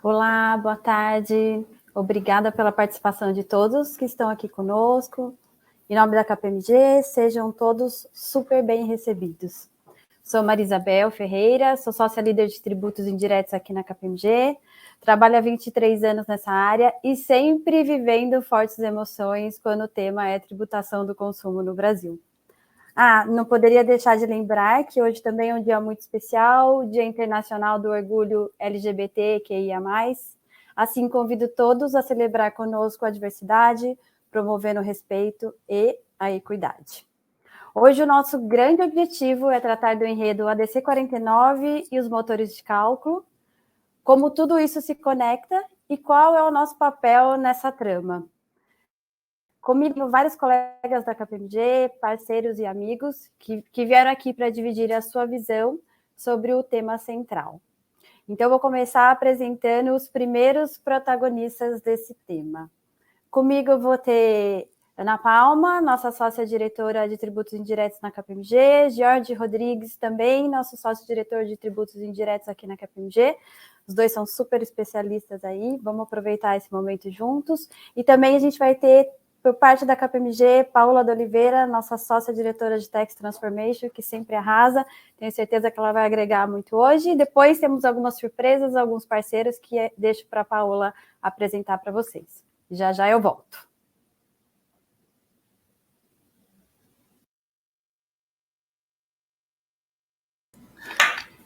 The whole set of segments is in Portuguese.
Olá, boa tarde. Obrigada pela participação de todos que estão aqui conosco. Em nome da KPMG, sejam todos super bem recebidos. Sou Marisabel Ferreira, sou sócia líder de tributos indiretos aqui na KPMG, trabalho há 23 anos nessa área e sempre vivendo fortes emoções quando o tema é tributação do consumo no Brasil. Não poderia deixar de lembrar que hoje também é um dia muito especial, Dia Internacional do Orgulho LGBTQIA+. Assim, convido todos a celebrar conosco a diversidade, promovendo o respeito e a equidade. Hoje o nosso grande objetivo é tratar do enredo ADC 49 e os motores de cálculo, como tudo isso se conecta e qual é o nosso papel nessa trama. Comigo, vários colegas da KPMG, parceiros e amigos que vieram aqui para dividir a sua visão sobre o tema central. Então, eu vou começar apresentando os primeiros protagonistas desse tema. Comigo eu vou ter Ana Palma, nossa sócia-diretora de tributos indiretos na KPMG, Jorge Rodrigues também, nosso sócio-diretor de tributos indiretos aqui na KPMG. Os dois são super especialistas aí, vamos aproveitar esse momento juntos. E também a gente vai ter, por parte da KPMG, Paula de Oliveira, nossa sócia-diretora de Tax Transformation, que sempre arrasa. Tenho certeza que ela vai agregar muito hoje. E depois temos algumas surpresas, alguns parceiros que deixo para a Paula apresentar para vocês. Já já eu volto.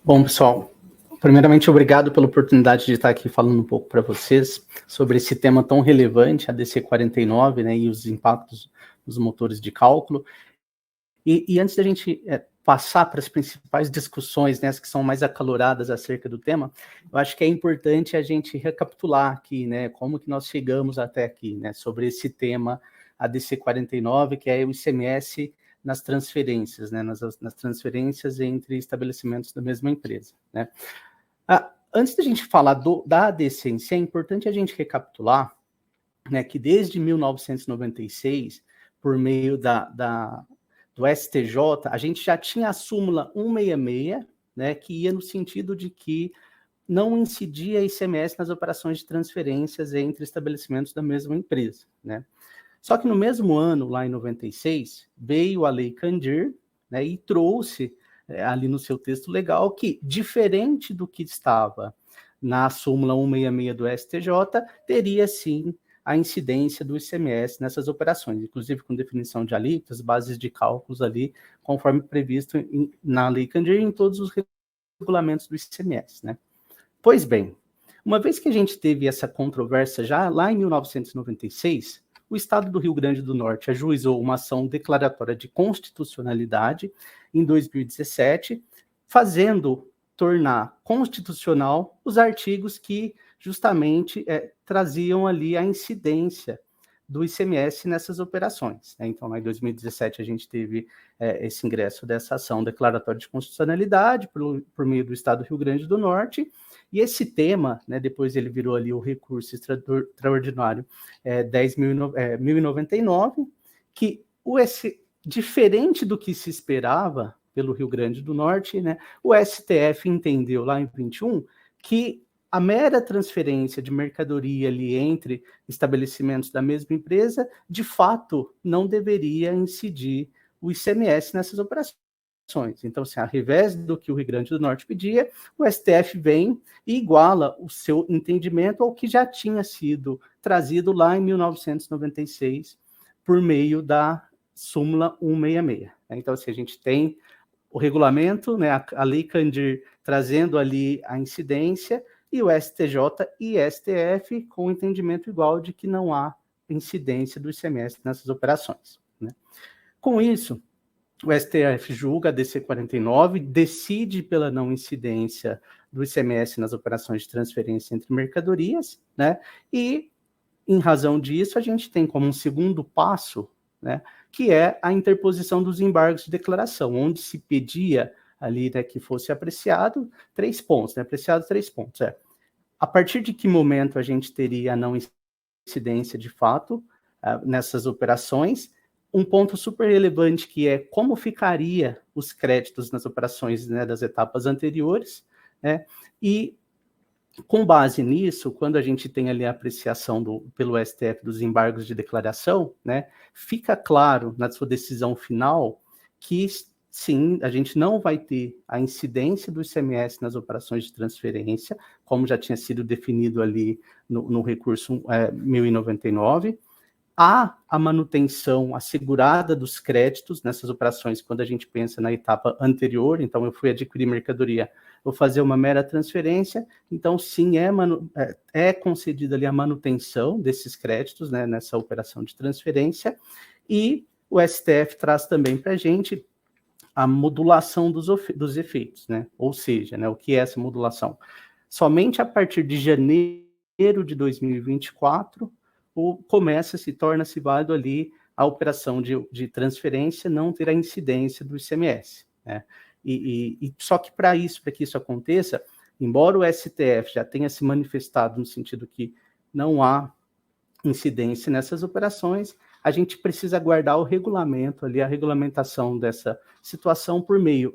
Bom, pessoal, primeiramente, obrigado pela oportunidade de estar aqui falando um pouco para vocês sobre esse tema tão relevante, a DC 49, né, e os impactos dos motores de cálculo. E antes da gente passar para as principais discussões, né, as que são mais acaloradas acerca do tema, eu acho que é importante a gente recapitular aqui, né, como que nós chegamos até aqui, né, sobre esse tema, a DC 49, que é o ICMS nas transferências, né, nas transferências entre estabelecimentos da mesma empresa, né. Antes da gente falar da ADC em si, é importante a gente recapitular, né, que desde 1996, por meio do STJ, a gente já tinha a súmula 166, né, que ia no sentido de que não incidia ICMS nas operações de transferências entre estabelecimentos da mesma empresa, né. Só que no mesmo ano, lá em 96, veio a Lei Candir, né, e trouxe ali no seu texto legal que, diferente do que estava na súmula 166 do STJ, teria sim a incidência do ICMS nessas operações, inclusive com definição de alíquotas, bases de cálculos ali, conforme previsto na Lei Candir e em todos os regulamentos do ICMS, né? Pois bem, uma vez que a gente teve essa controvérsia já lá em 1996, o Estado do Rio Grande do Norte ajuizou uma ação declaratória de constitucionalidade em 2017, fazendo tornar constitucional os artigos que justamente traziam ali a incidência do ICMS nessas operações, né? Então, lá em 2017, a gente teve esse ingresso dessa ação declaratória de constitucionalidade por meio do Estado do Rio Grande do Norte, e esse tema, né, depois ele virou ali o recurso extraordinário 10.099, que diferente do que se esperava pelo Rio Grande do Norte, né, o STF entendeu lá em 21 que a mera transferência de mercadoria ali entre estabelecimentos da mesma empresa, de fato, não deveria incidir o ICMS nessas operações. Então, assim, ao invés do que o Rio Grande do Norte pedia, o STF vem e iguala o seu entendimento ao que já tinha sido trazido lá em 1996 por meio da súmula 166. Então, assim, a gente tem o regulamento, né, a Lei Candir trazendo ali a incidência e o STJ e STF com o entendimento igual de que não há incidência do ICMS nessas operações, né? Com isso, o STF julga a DC 49, decide pela não incidência do ICMS nas operações de transferência entre mercadorias, né? E, em razão disso, a gente tem como um segundo passo, né, que é a interposição dos embargos de declaração, onde se pedia ali, né, que fosse apreciado 3 pontos, né? Apreciado 3 pontos. A partir de que momento a gente teria a não incidência de fato nessas operações? Um ponto super relevante que é como ficaria os créditos nas operações, né, das etapas anteriores, né? E Com base nisso, quando a gente tem ali a apreciação pelo STF dos embargos de declaração, né, fica claro na sua decisão final que, sim, a gente não vai ter a incidência do ICMS nas operações de transferência, como já tinha sido definido ali no recurso 1099, há a manutenção assegurada dos créditos nessas operações, quando a gente pensa na etapa anterior. Então, eu fui adquirir mercadoria, vou fazer uma mera transferência, então, sim, é concedida ali a manutenção desses créditos, né, nessa operação de transferência, e o STF traz também para a gente a modulação dos efeitos, né, ou seja, né, o que é essa modulação? Somente a partir de janeiro de 2024, torna-se válido ali a operação de transferência não ter a incidência do ICMS, né? Só que para que isso aconteça, embora o STF já tenha se manifestado no sentido que não há incidência nessas operações, a gente precisa aguardar o regulamento ali, a regulamentação dessa situação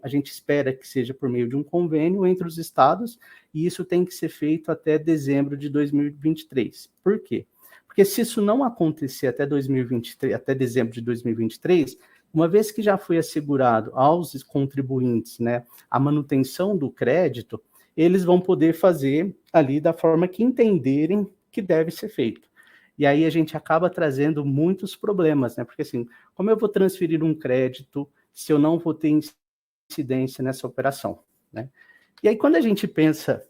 a gente espera que seja por meio de um convênio entre os estados, e isso tem que ser feito até dezembro de 2023. Por quê? Porque se isso não acontecer até 2023, até dezembro de 2023, uma vez que já foi assegurado aos contribuintes, né, a manutenção do crédito, eles vão poder fazer ali da forma que entenderem que deve ser feito. E aí a gente acaba trazendo muitos problemas, né? Porque assim, como eu vou transferir um crédito se eu não vou ter incidência nessa operação, né? E aí quando a gente pensa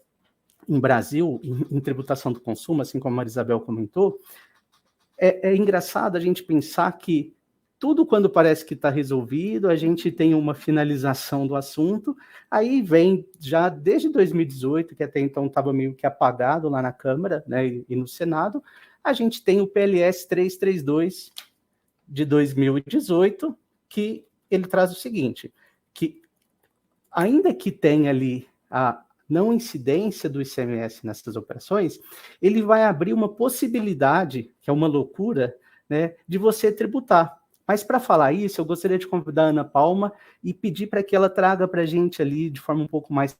em Brasil, em tributação do consumo, assim como a Marisabel comentou, é engraçado a gente pensar que tudo quando parece que está resolvido, a gente tem uma finalização do assunto, aí vem já desde 2018, que até então estava meio que apagado lá na Câmara, né, e no Senado, a gente tem o PLS 332 de 2018, que ele traz o seguinte, que ainda que tenha ali a não incidência do ICMS nessas operações, ele vai abrir uma possibilidade, que é uma loucura, né, de você tributar. Mas para falar isso, eu gostaria de convidar a Ana Palma e pedir para que ela traga para a gente ali, de forma um pouco mais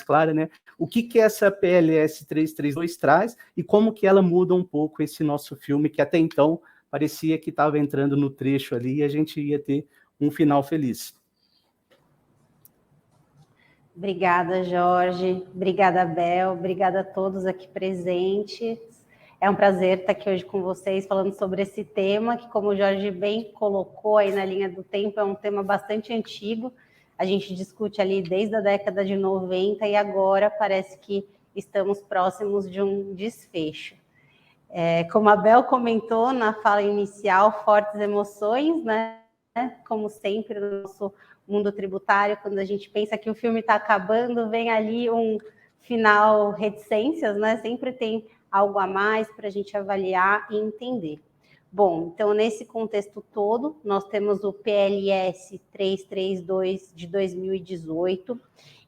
clara, né, o que essa PLS 332 traz e como que ela muda um pouco esse nosso filme, que até então parecia que estava entrando no trecho ali e a gente ia ter um final feliz. Obrigada, Jorge. Obrigada, Bel. Obrigada a todos aqui presentes. É um prazer estar aqui hoje com vocês falando sobre esse tema, que, como o Jorge bem colocou aí na linha do tempo, é um tema bastante antigo. A gente discute ali desde a década de 90 e agora parece que estamos próximos de um desfecho. Como a Bel comentou na fala inicial, fortes emoções, né? Como sempre no nosso mundo tributário, quando a gente pensa que o filme está acabando, vem ali um final reticências, né? Sempre tem algo a mais para a gente avaliar e entender. Bom, então, nesse contexto todo, nós temos o PLS 332 de 2018.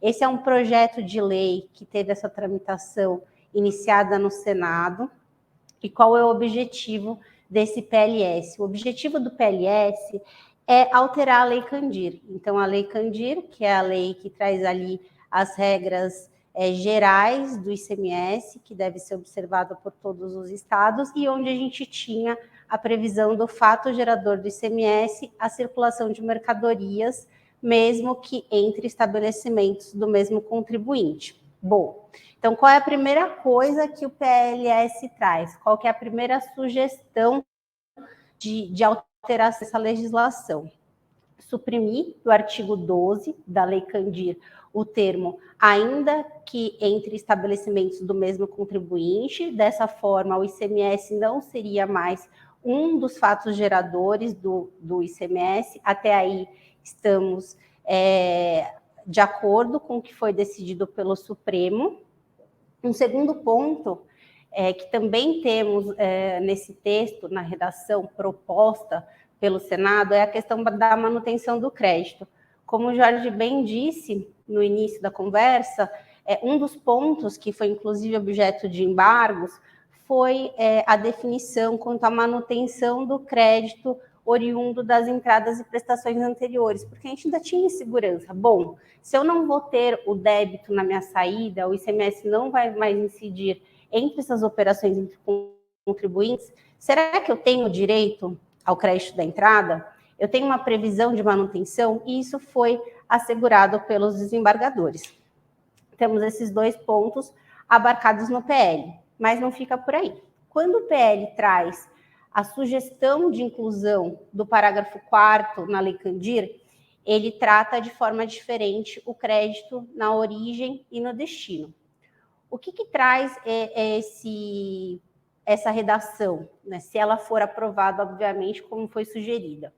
Esse é um projeto de lei que teve essa tramitação iniciada no Senado. E qual é o objetivo desse PLS? O objetivo do PLS é alterar a Lei Candir. Então, a Lei Candir, que é a lei que traz ali as regras gerais do ICMS, que deve ser observada por todos os estados, e onde a gente tinha a previsão do fato gerador do ICMS, a circulação de mercadorias, mesmo que entre estabelecimentos do mesmo contribuinte. Bom, então qual é a primeira coisa que o PLS traz? Qual que é a primeira sugestão de alterar essa legislação? Suprimir do artigo 12 da Lei Candir o termo ainda que entre estabelecimentos do mesmo contribuinte. Dessa forma, o ICMS não seria mais um dos fatos geradores do ICMS. Até aí estamos de acordo com o que foi decidido pelo Supremo. Um segundo ponto que também temos nesse texto, na redação proposta pelo Senado, é a questão da manutenção do crédito. Como o Jorge bem disse no início da conversa, um dos pontos que foi inclusive objeto de embargos foi a definição quanto à manutenção do crédito oriundo das entradas e prestações anteriores, porque a gente ainda tinha insegurança. Bom, se eu não vou ter o débito na minha saída, o ICMS não vai mais incidir entre essas operações entre contribuintes, será que eu tenho direito ao crédito da entrada? Eu tenho uma previsão de manutenção? E isso foi assegurado pelos desembargadores. Temos esses 2 pontos abarcados no PL, mas não fica por aí. Quando o PL traz a sugestão de inclusão do parágrafo 4º na Lei Candir, ele trata de forma diferente o crédito na origem e no destino. O que traz essa redação, né? Se ela for aprovada, obviamente, como foi sugerida.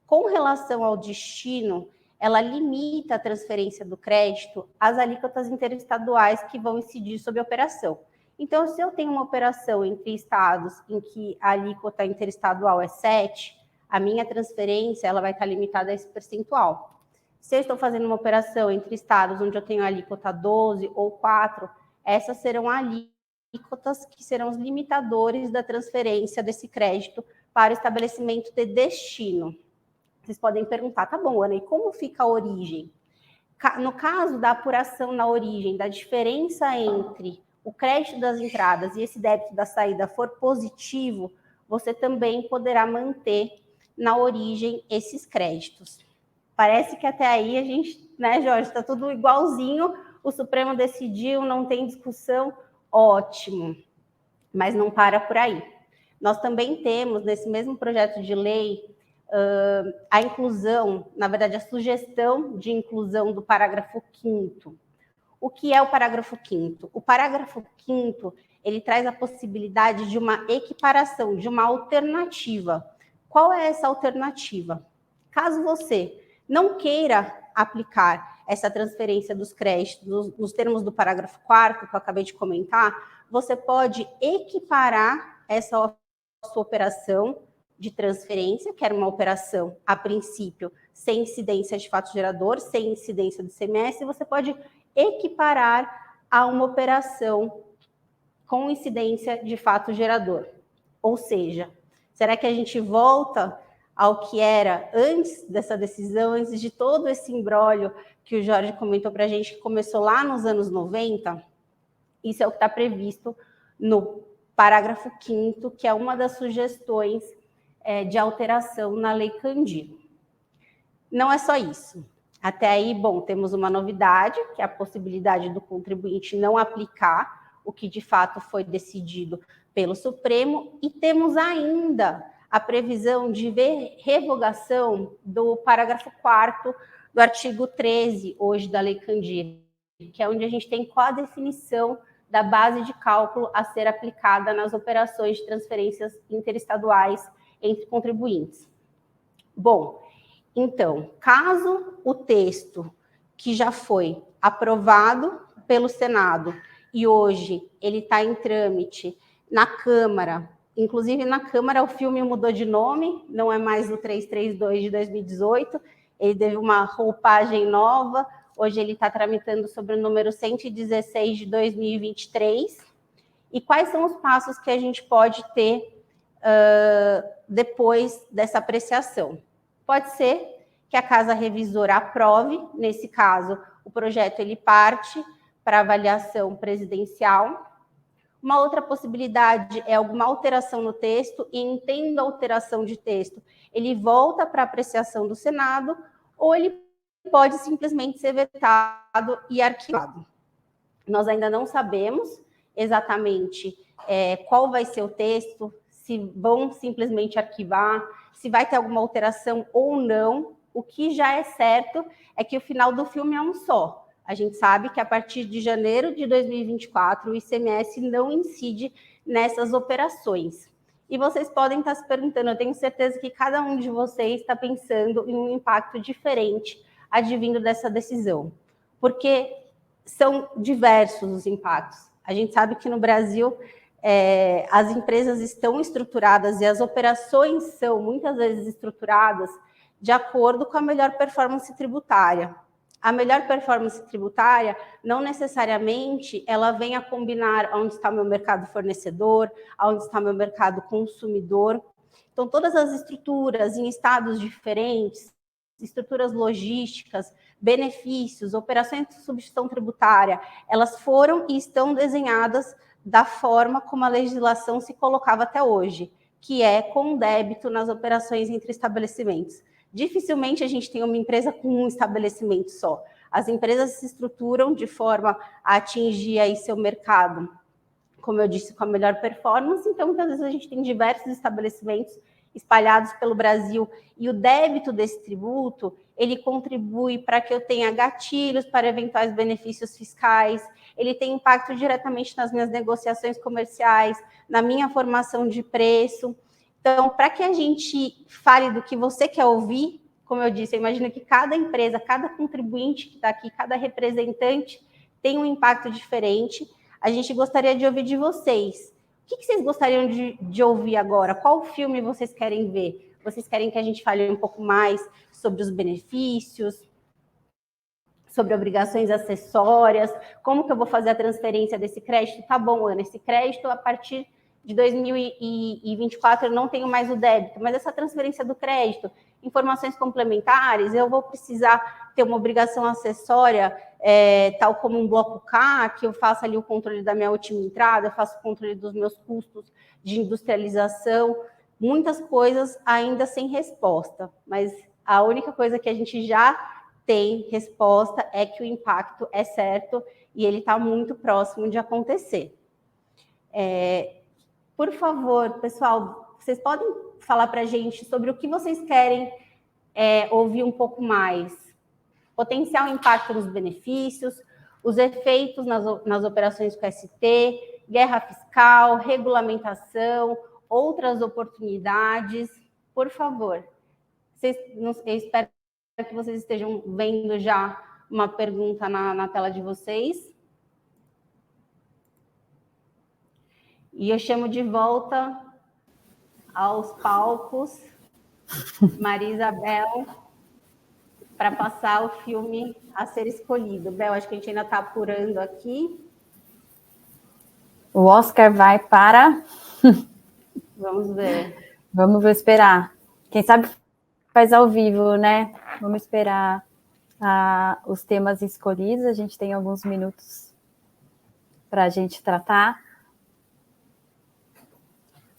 Com relação ao destino, ela limita a transferência do crédito às alíquotas interestaduais que vão incidir sobre a operação. Então, se eu tenho uma operação entre estados em que a alíquota interestadual é 7, a minha transferência ela vai estar limitada a esse percentual. Se eu estou fazendo uma operação entre estados onde eu tenho a alíquota 12 ou 4, essas serão alíquotas que serão os limitadores da transferência desse crédito para o estabelecimento de destino. Vocês podem perguntar, tá bom, Ana, e como fica a origem? No caso da apuração na origem, da diferença entre o crédito das entradas e esse débito da saída for positivo, você também poderá manter na origem esses créditos. Parece que até aí a gente, né, Jorge, está tudo igualzinho, o Supremo decidiu, não tem discussão, ótimo, mas não para por aí. Nós também temos, nesse mesmo projeto de lei, a inclusão, na verdade, a sugestão de inclusão do parágrafo 5º. O que é o parágrafo 5º? O parágrafo 5º, ele traz a possibilidade de uma equiparação, de uma alternativa. Qual é essa alternativa? Caso você não queira aplicar essa transferência dos créditos nos termos do parágrafo 4º, que eu acabei de comentar, você pode equiparar essa sua operação de transferência, que era uma operação, a princípio, sem incidência de fato gerador, sem incidência do ICMS, você pode equiparar a uma operação com incidência de fato gerador. Ou seja, será que a gente volta ao que era antes dessa decisão, antes de todo esse imbróglio que o Jorge comentou para a gente, que começou lá nos anos 90? Isso é o que está previsto no parágrafo 5º, que é uma das sugestões de alteração na Lei Candir. Não é só isso. Até aí, bom, temos uma novidade, que é a possibilidade do contribuinte não aplicar o que de fato foi decidido pelo Supremo, e temos ainda a previsão de revogação do parágrafo 4º do artigo 13, hoje, da Lei Candir, que é onde a gente tem qual a definição da base de cálculo a ser aplicada nas operações de transferências interestaduais entre contribuintes. Bom, então, caso o texto que já foi aprovado pelo Senado e hoje ele está em trâmite na Câmara, inclusive na Câmara o filme mudou de nome, não é mais o 332 de 2018, ele teve uma roupagem nova, hoje ele está tramitando sobre o número 116 de 2023. E quais são os passos que a gente pode ter depois dessa apreciação? Pode ser que a Casa Revisora aprove, nesse caso, o projeto ele parte para avaliação presidencial. Uma outra possibilidade é alguma alteração no texto, e entendo a alteração de texto, ele volta para apreciação do Senado, ou ele pode simplesmente ser vetado e arquivado. Nós ainda não sabemos exatamente qual vai ser o texto, se vão simplesmente arquivar, se vai ter alguma alteração ou não. O que já é certo é que o final do filme é um só. A gente sabe que a partir de janeiro de 2024, o ICMS não incide nessas operações. E vocês podem estar se perguntando, eu tenho certeza que cada um de vocês está pensando em um impacto diferente advindo dessa decisão, porque são diversos os impactos. A gente sabe que no Brasil as empresas estão estruturadas e as operações são muitas vezes estruturadas de acordo com a melhor performance tributária. A melhor performance tributária, não necessariamente, ela vem a combinar onde está o meu mercado fornecedor, onde está o meu mercado consumidor. Então, todas as estruturas em estados diferentes, estruturas logísticas, benefícios, operações de substituição tributária, elas foram e estão desenhadas da forma como a legislação se colocava até hoje, que é com débito nas operações entre estabelecimentos. Dificilmente a gente tem uma empresa com um estabelecimento só. As empresas se estruturam de forma a atingir aí seu mercado, como eu disse, com a melhor performance. Então, muitas vezes a gente tem diversos estabelecimentos espalhados pelo Brasil, e o débito desse tributo, ele contribui para que eu tenha gatilhos para eventuais benefícios fiscais, ele tem impacto diretamente nas minhas negociações comerciais, na minha formação de preço. Então, para que a gente fale do que você quer ouvir, como eu disse, eu imagino que cada empresa, cada contribuinte que está aqui, cada representante tem um impacto diferente. A gente gostaria de ouvir de vocês. O que vocês gostariam de ouvir agora? Qual filme vocês querem ver? Vocês querem que a gente fale um pouco mais sobre os benefícios, sobre obrigações acessórias? Como que eu vou fazer a transferência desse crédito? Tá bom, Ana, esse crédito a partir de 2024 eu não tenho mais o débito, mas essa transferência do crédito, informações complementares, eu vou precisar ter uma obrigação acessória, tal como um bloco K, que eu faço ali o controle da minha última entrada, eu faço o controle dos meus custos de industrialização, muitas coisas ainda sem resposta, mas a única coisa que a gente já tem resposta é que o impacto é certo e ele está muito próximo de acontecer. Por favor, pessoal, vocês podem falar para a gente sobre o que vocês querem ouvir um pouco mais? Potencial impacto nos benefícios, os efeitos nas operações com ST, guerra fiscal, regulamentação, outras oportunidades. Por favor, eu espero que vocês estejam vendo já uma pergunta na tela de vocês. E eu chamo de volta aos palcos Maria Isabel para passar o filme a ser escolhido. Bel, acho que a gente ainda está apurando aqui. O Oscar vai para... Vamos ver. Vamos esperar. Quem sabe faz ao vivo, né? Vamos esperar os temas escolhidos. A gente tem alguns minutos para a gente tratar.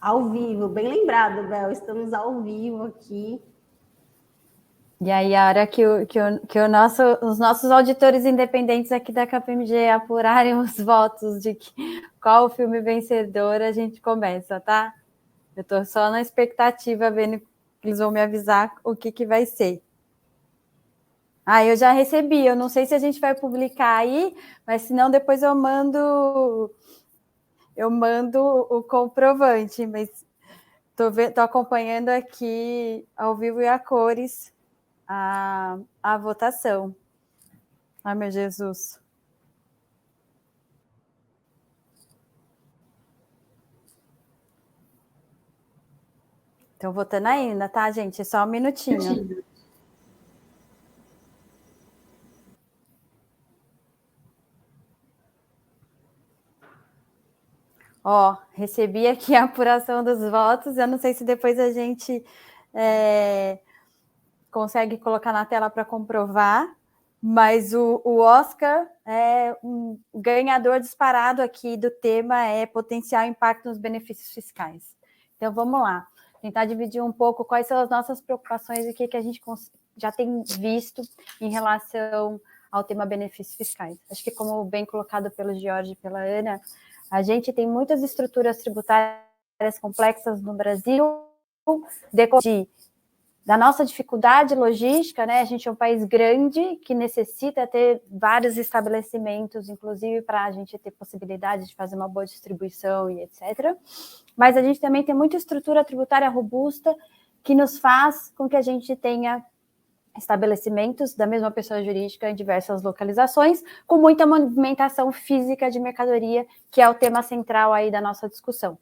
Ao vivo, bem lembrado, Bel. Estamos ao vivo aqui. E aí, a hora que os nossos auditores independentes aqui da KPMG apurarem os votos de qual o filme vencedor, a gente começa, tá? Eu estou só na expectativa, vendo que eles vão me avisar o que vai ser. Eu já recebi, eu não sei se a gente vai publicar aí, mas se não, depois eu mando o comprovante, mas tô acompanhando aqui ao vivo e a cores a votação. Ai, meu Jesus. Estão votando ainda, tá, gente? Só um minutinho. Recebi aqui a apuração dos votos. Eu não sei se depois a gente consegue colocar na tela para comprovar, mas o Oscar é um ganhador disparado aqui do tema, potencial impacto nos benefícios fiscais. Então, vamos lá. Tentar dividir um pouco quais são as nossas preocupações e o que a gente já tem visto em relação ao tema benefícios fiscais. Acho que, como bem colocado pelo Jorge e pela Ana, a gente tem muitas estruturas tributárias complexas no Brasil, da nossa dificuldade logística, né? A gente é um país grande que necessita ter vários estabelecimentos, inclusive para a gente ter possibilidade de fazer uma boa distribuição e etc. Mas a gente também tem muita estrutura tributária robusta que nos faz com que a gente tenha estabelecimentos da mesma pessoa jurídica em diversas localizações, com muita movimentação física de mercadoria, que é o tema central aí da nossa discussão.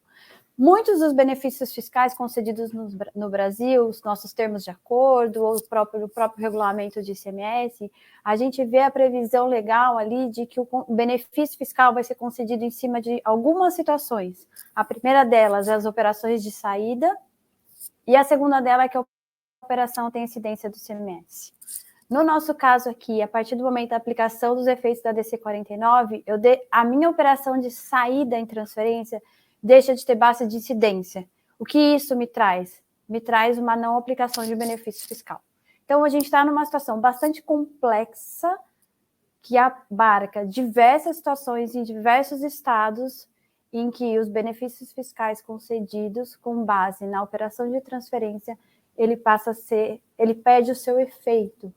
Muitos dos benefícios fiscais concedidos no Brasil, os nossos termos de acordo, ou o próprio regulamento de ICMS, a gente vê a previsão legal ali de que o benefício fiscal vai ser concedido em cima de algumas situações. A primeira delas é as operações de saída E a segunda dela é que a operação tem incidência do ICMS. No nosso caso aqui, a partir do momento da aplicação dos efeitos da DC 49, a minha operação de saída em transferência deixa de ter base de incidência. O que isso me traz? Me traz uma não aplicação de benefício fiscal. Então, a gente está numa situação bastante complexa, que abarca diversas situações em diversos estados, em que os benefícios fiscais concedidos com base na operação de transferência, ele perde o seu efeito,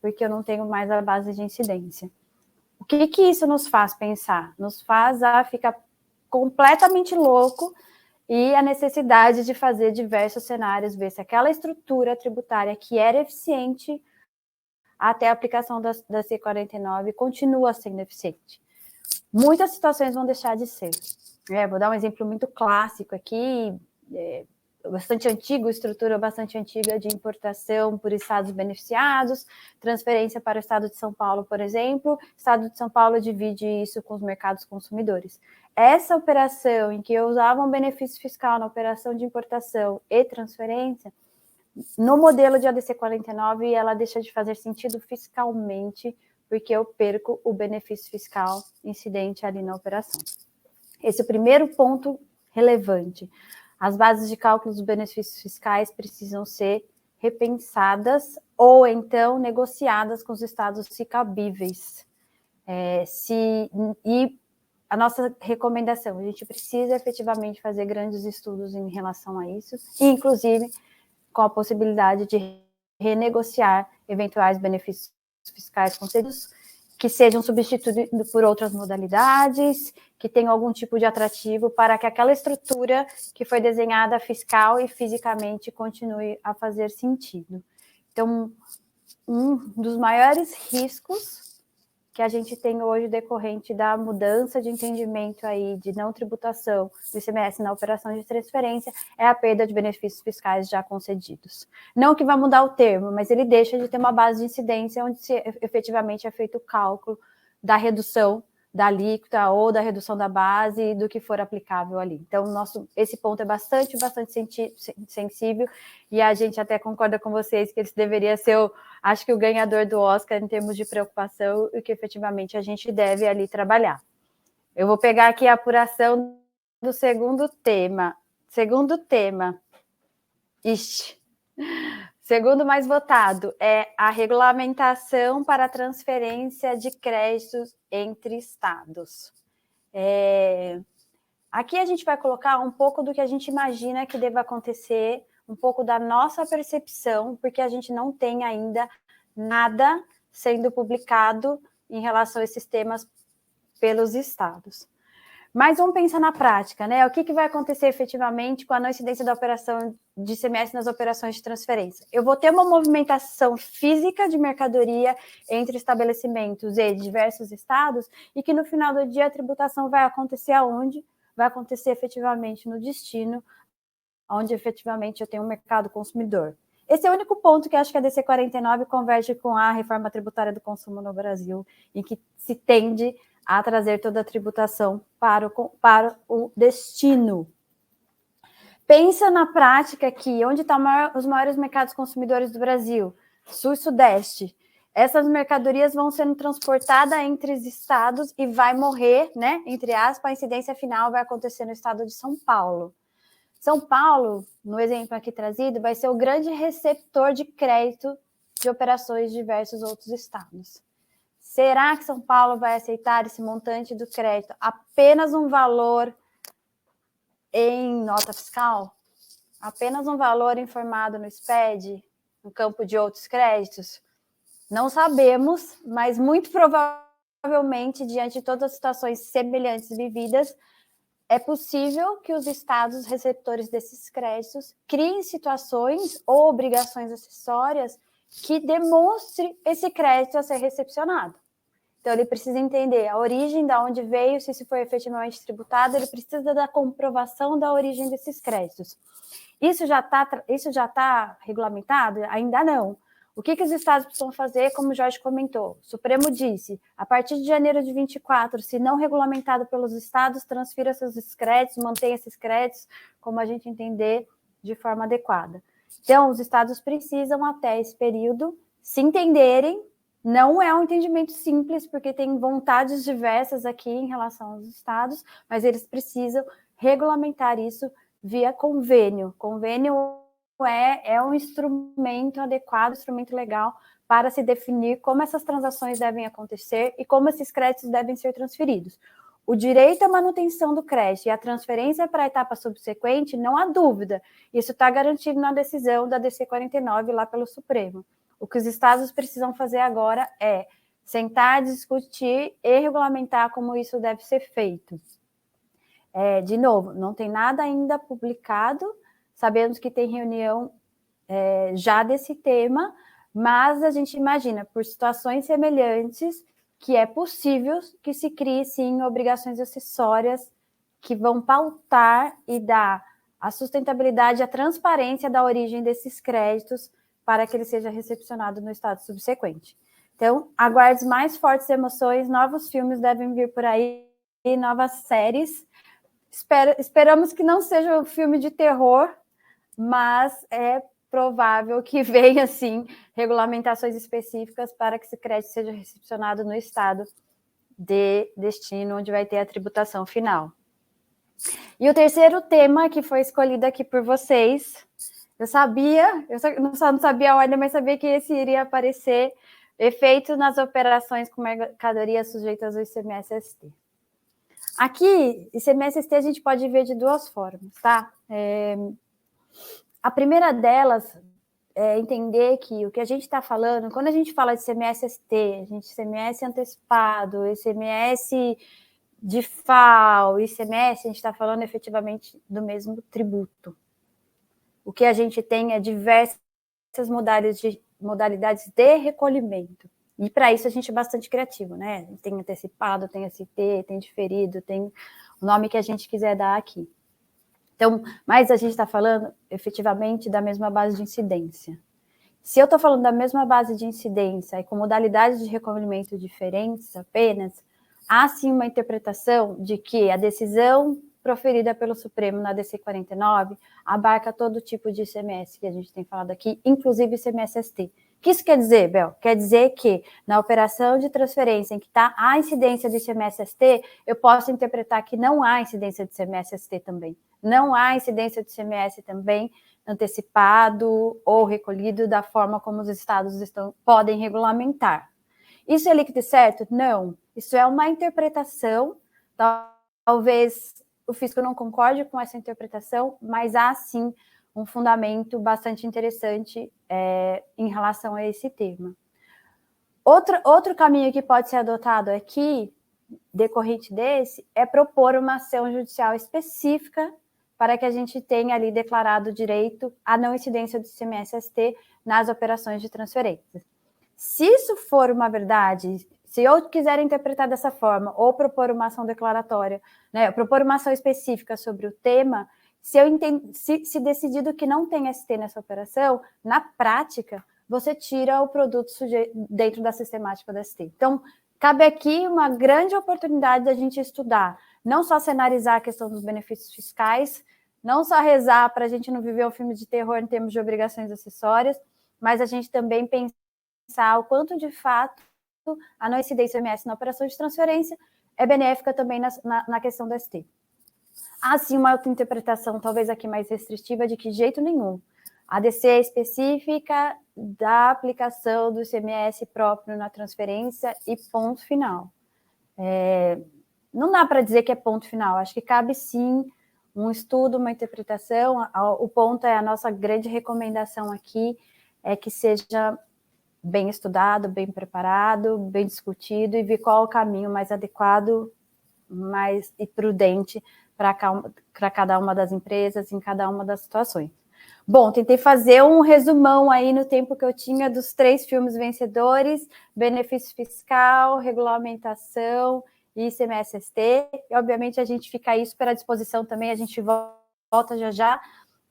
porque eu não tenho mais a base de incidência. O que isso nos faz pensar? Nos faz ficar completamente louco e a necessidade de fazer diversos cenários, ver se aquela estrutura tributária que era eficiente até a aplicação da C49 continua sendo eficiente. Muitas situações vão deixar de ser. Vou dar um exemplo muito clássico aqui, bastante antigo, estrutura bastante antiga de importação por estados beneficiados, transferência para o estado de São Paulo, por exemplo. O estado de São Paulo divide isso com os mercados consumidores. Essa operação em que eu usava um benefício fiscal na operação de importação e transferência, no modelo de ADC 49, ela deixa de fazer sentido fiscalmente, porque eu perco o benefício fiscal incidente ali na operação. Esse é o primeiro ponto relevante. As bases de cálculo dos benefícios fiscais precisam ser repensadas ou, então, negociadas com os estados se cabíveis. E a nossa recomendação, a gente precisa efetivamente fazer grandes estudos em relação a isso, inclusive com a possibilidade de renegociar eventuais benefícios fiscais concedidos, que sejam substituídos por outras modalidades, que tenham algum tipo de atrativo para que aquela estrutura que foi desenhada fiscal e fisicamente continue a fazer sentido. Então, um dos maiores riscos que a gente tem hoje decorrente da mudança de entendimento aí de não tributação do ICMS na operação de transferência é a perda de benefícios fiscais já concedidos. Não que vai mudar o termo, mas ele deixa de ter uma base de incidência onde efetivamente é feito o cálculo da redução da alíquota ou da redução da base do que for aplicável ali. Então, esse ponto é bastante sensível e a gente até concorda com vocês que esse deveria ser, acho que o ganhador do Oscar em termos de preocupação e que efetivamente a gente deve ali trabalhar. Eu vou pegar aqui a apuração do segundo tema. Segundo mais votado é a regulamentação para a transferência de créditos entre estados. Aqui a gente vai colocar um pouco do que a gente imagina que deva acontecer, um pouco da nossa percepção, porque a gente não tem ainda nada sendo publicado em relação a esses temas pelos estados. Mas vamos pensar na prática, né? O que vai acontecer efetivamente com a não incidência da operação de ICMS nas operações de transferência? Eu vou ter uma movimentação física de mercadoria entre estabelecimentos e diversos estados e que no final do dia a tributação vai acontecer aonde? Vai acontecer efetivamente no destino, onde efetivamente eu tenho um mercado consumidor. Esse é o único ponto que acho que a DC 49 converge com a reforma tributária do consumo no Brasil, em que se tende a trazer toda a tributação para o destino. Pensa na prática aqui, onde estão os maiores mercados consumidores do Brasil? Sul e Sudeste. Essas mercadorias vão sendo transportadas entre os estados e vai morrer, né? Entre aspas, a incidência final vai acontecer no estado de São Paulo. São Paulo, no exemplo aqui trazido, vai ser o grande receptor de crédito de operações de diversos outros estados. Será que São Paulo vai aceitar esse montante do crédito apenas um valor em nota fiscal? Apenas um valor informado no SPED, no campo de outros créditos? Não sabemos, mas muito provavelmente, diante de todas as situações semelhantes vividas, é possível que os estados receptores desses créditos criem situações ou obrigações acessórias que demonstre esse crédito a ser recepcionado. Então, ele precisa entender a origem, de onde veio, se isso foi efetivamente tributado, ele precisa da comprovação da origem desses créditos. Isso já está regulamentado? Ainda não. O que os estados precisam fazer, como o Jorge comentou? O Supremo disse, a partir de janeiro de 24, se não regulamentado pelos estados, transfira esses créditos, mantenha esses créditos, como a gente entender, de forma adequada. Então, os estados precisam, até esse período, se entenderem. Não é um entendimento simples, porque tem vontades diversas aqui em relação aos estados, mas eles precisam regulamentar isso via convênio. Convênio é um instrumento adequado, instrumento legal, para se definir como essas transações devem acontecer e como esses créditos devem ser transferidos. O direito à manutenção do crédito e a transferência para a etapa subsequente, não há dúvida, isso está garantido na decisão da DC 49 lá pelo Supremo. O que os estados precisam fazer agora é sentar, discutir e regulamentar como isso deve ser feito. De novo, não tem nada ainda publicado, sabemos que tem reunião já desse tema, mas a gente imagina, por situações semelhantes, que é possível que se crie, sim, obrigações acessórias que vão pautar e dar a sustentabilidade, a transparência da origem desses créditos para que ele seja recepcionado no estado subsequente. Então, aguarde mais fortes emoções, novos filmes devem vir por aí, novas séries. Esperamos que não seja um filme de terror, mas é provável que venha, sim, regulamentações específicas para que esse crédito seja recepcionado no estado de destino, onde vai ter a tributação final. E o terceiro tema que foi escolhido aqui por vocês, eu não sabia a ordem, mas sabia que esse iria aparecer, efeito nas operações com mercadorias sujeitas ao ICMS-ST. Aqui, ICMS-ST a gente pode ver de duas formas, tá? A primeira delas é entender que o que a gente está falando, quando a gente fala de ICMS-ST, ICMS antecipado, ICMS de FAO, ICMS, a gente está falando efetivamente do mesmo tributo. O que a gente tem é diversas modalidades de recolhimento. E para isso a gente é bastante criativo, né? Tem antecipado, tem ST, tem diferido, tem o nome que a gente quiser dar aqui. Então, mas a gente está falando efetivamente da mesma base de incidência. Se eu estou falando da mesma base de incidência e com modalidades de recolhimento diferentes apenas, há sim uma interpretação de que a decisão proferida pelo Supremo na DC 49 abarca todo tipo de ICMS que a gente tem falado aqui, inclusive ICMS-ST. O que isso quer dizer, Bel? Quer dizer que na operação de transferência em que está a incidência de ICMS-ST, eu posso interpretar que não há incidência de ICMS-ST também. Não há incidência de ICMS também antecipado ou recolhido da forma como os estados podem regulamentar. Isso é líquido e certo? Não. Isso é uma interpretação, talvez o fisco não concorde com essa interpretação, mas há sim um fundamento bastante interessante em relação a esse tema. Outro caminho que pode ser adotado aqui, decorrente desse, é propor uma ação judicial específica para que a gente tenha ali declarado o direito à não incidência do ICMS-ST nas operações de transferência. Se isso for uma verdade, se eu quiser interpretar dessa forma, ou propor uma ação declaratória, né, propor uma ação específica sobre o tema, se decidido que não tem ST nessa operação, na prática, você tira o produto dentro da sistemática da ST. Então, cabe aqui uma grande oportunidade da gente estudar, não só cenarizar a questão dos benefícios fiscais, não só rezar para a gente não viver um filme de terror em termos de obrigações acessórias, mas a gente também pensar o quanto, de fato, a não incidência ICMS na operação de transferência é benéfica também na questão do ST. Há, sim, uma outra interpretação, talvez aqui mais restritiva, de que de jeito nenhum. A DC é específica da aplicação do ICMS próprio na transferência e ponto final. Não dá para dizer que é ponto final, acho que cabe, sim, um estudo, uma interpretação. O ponto é, a nossa grande recomendação aqui é que seja bem estudado, bem preparado, bem discutido e ver qual é o caminho mais adequado e prudente para cada uma das empresas, em cada uma das situações. Bom, tentei fazer um resumão aí no tempo que eu tinha dos 3 filmes vencedores: benefício fiscal, regulamentação e ICMS-ST. E, obviamente, a gente fica aí super à disposição também, a gente volta já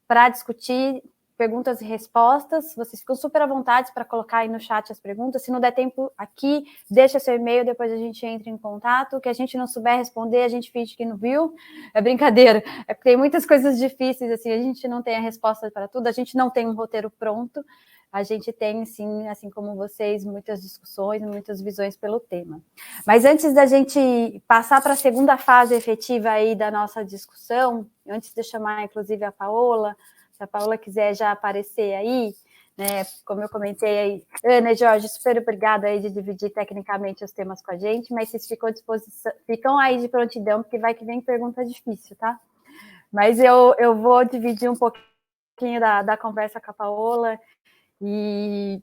para discutir, perguntas e respostas. Vocês ficam super à vontade para colocar aí no chat as perguntas. Se não der tempo aqui, deixa seu e-mail, depois a gente entra em contato. O que a gente não souber responder, a gente finge que não viu. É brincadeira. É porque tem muitas coisas difíceis, assim, a gente não tem a resposta para tudo, a gente não tem um roteiro pronto. A gente tem, sim, assim como vocês, muitas discussões, muitas visões pelo tema. Mas antes da gente passar para a segunda fase efetiva aí da nossa discussão, antes de chamar, inclusive, a Paola, se a Paola quiser já aparecer aí, né, como eu comentei aí, Ana e Jorge, super obrigada aí de dividir tecnicamente os temas com a gente, mas vocês ficam aí de prontidão, porque vai que vem pergunta difícil, tá? Mas eu vou dividir um pouquinho da conversa com a Paola. E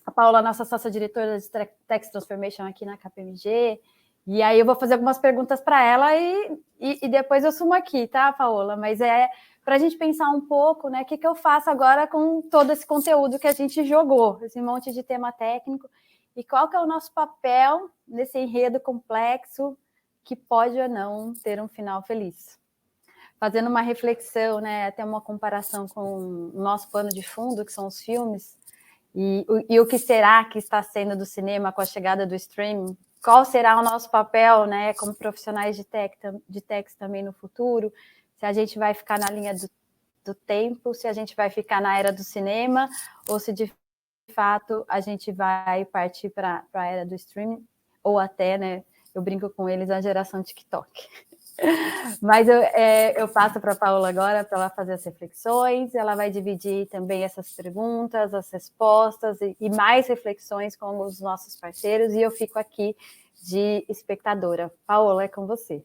a Paola, nossa sócia-diretora de Tax Transformation aqui na KPMG, e aí eu vou fazer algumas perguntas para ela e depois eu sumo aqui, tá, Paola? Mas é para a gente pensar um pouco, né, o que eu faço agora com todo esse conteúdo que a gente jogou, esse monte de tema técnico, e qual que é o nosso papel nesse enredo complexo que pode ou não ter um final feliz. Fazendo uma reflexão, né, até uma comparação com o nosso pano de fundo, que são os filmes, e o que será que está sendo do cinema com a chegada do streaming? Qual será o nosso papel, né, como profissionais de tech também no futuro? Se a gente vai ficar na linha do tempo, se a gente vai ficar na era do cinema, ou se de fato a gente vai partir para a era do streaming, ou até, né, eu brinco com eles, a geração TikTok. Mas eu passo para a Paola agora para ela fazer as reflexões, ela vai dividir também essas perguntas, as respostas e mais reflexões com os nossos parceiros, e eu fico aqui de espectadora. Paola, é com você.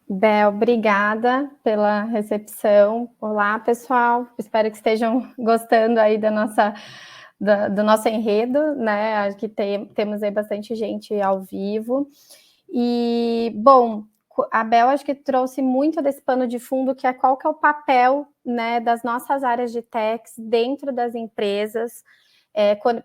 Bel, obrigada pela recepção. Olá, pessoal, espero que estejam gostando aí do nosso enredo, né? Acho que temos aí bastante gente ao vivo. E, bom, a Bel acho que trouxe muito desse pano de fundo, que é qual que é o papel, né, das nossas áreas de techs dentro das empresas,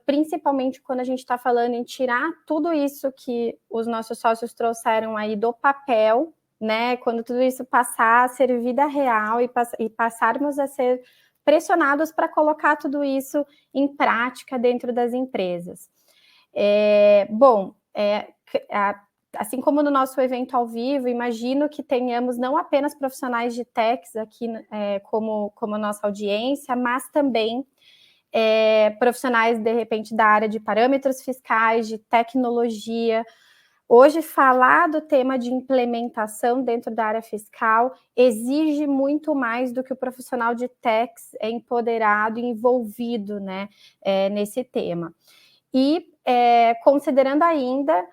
principalmente quando a gente está falando em tirar tudo isso que os nossos sócios trouxeram aí do papel, né, quando tudo isso passar a ser vida real e passarmos a ser pressionados para colocar tudo isso em prática dentro das empresas. Assim como no nosso evento ao vivo, imagino que tenhamos não apenas profissionais de techs aqui como nossa audiência, mas também profissionais, de repente, da área de parâmetros fiscais, de tecnologia. Hoje, falar do tema de implementação dentro da área fiscal exige muito mais do que o profissional de techs empoderado e envolvido, né, nesse tema. E considerando ainda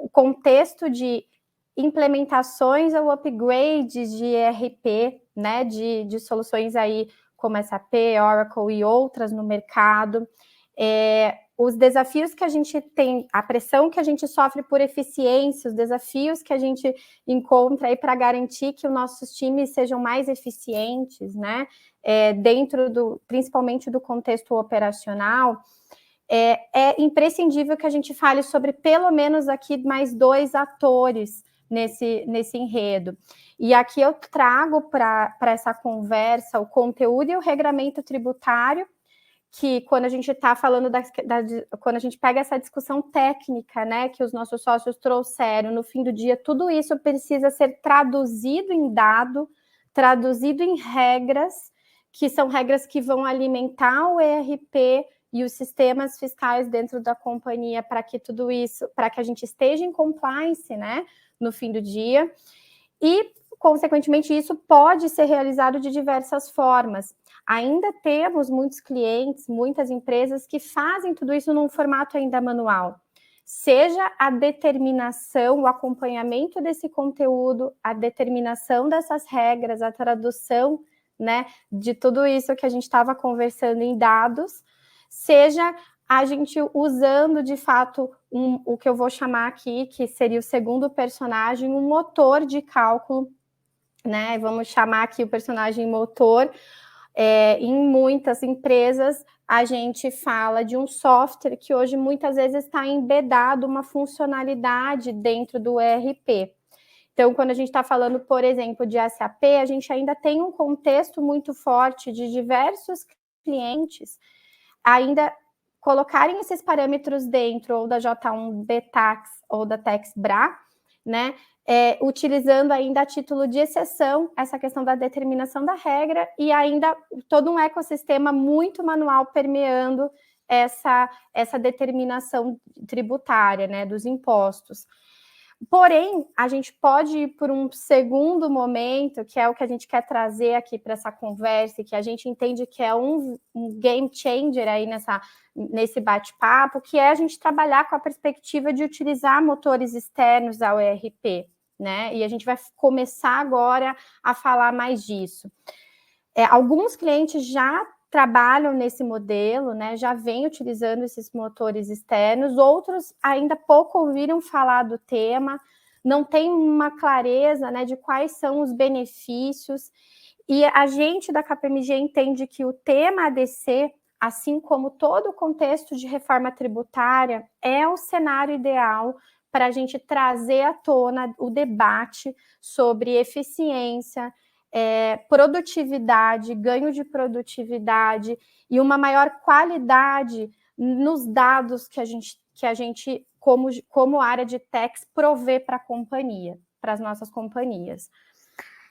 o contexto de implementações ou upgrades de ERP, né, de soluções aí como SAP, Oracle e outras no mercado, os desafios que a gente tem, a pressão que a gente sofre por eficiência, os desafios que a gente encontra aí para garantir que os nossos times sejam mais eficientes, né, principalmente do contexto operacional, é imprescindível que a gente fale sobre pelo menos aqui mais 2 atores nesse enredo. E aqui eu trago para essa conversa o conteúdo e o regramento tributário, que quando a gente está falando quando a gente pega essa discussão técnica, né, que os nossos sócios trouxeram, no fim do dia, tudo isso precisa ser traduzido em dado, traduzido em regras, que são regras que vão alimentar o ERP e os sistemas fiscais dentro da companhia para que tudo isso, para que a gente esteja em compliance, né, no fim do dia. E, consequentemente, isso pode ser realizado de diversas formas. Ainda temos muitos clientes, muitas empresas que fazem tudo isso num formato ainda manual. Seja a determinação, o acompanhamento desse conteúdo, a determinação dessas regras, a tradução, né, de tudo isso que a gente estava conversando em dados, seja a gente usando, de fato, o que eu vou chamar aqui, que seria o segundo personagem, um motor de cálculo, né? Vamos chamar aqui o personagem motor. Em muitas empresas, a gente fala de um software que hoje muitas vezes está embedado uma funcionalidade dentro do ERP. Então, quando a gente está falando, por exemplo, de SAP, a gente ainda tem um contexto muito forte de diversos clientes ainda colocarem esses parâmetros dentro ou da J1BTax ou da TaxBra, né? Utilizando ainda a título de exceção essa questão da determinação da regra e ainda todo um ecossistema muito manual permeando essa determinação tributária, né, dos impostos. Porém, a gente pode ir por um segundo momento, que é o que a gente quer trazer aqui para essa conversa, que a gente entende que é um game changer aí nesse bate-papo, que é a gente trabalhar com a perspectiva de utilizar motores externos ao ERP, né? E a gente vai começar agora a falar mais disso. Alguns clientes já trabalham nesse modelo, né? Já vêm utilizando esses motores externos, outros ainda pouco ouviram falar do tema, não tem uma clareza, né, de quais são os benefícios, e a gente da KPMG entende que o tema ADC, assim como todo o contexto de reforma tributária, é o cenário ideal para a gente trazer à tona o debate sobre eficiência, produtividade, ganho de produtividade e uma maior qualidade nos dados que a gente como área de tax, provê para a companhia, para as nossas companhias.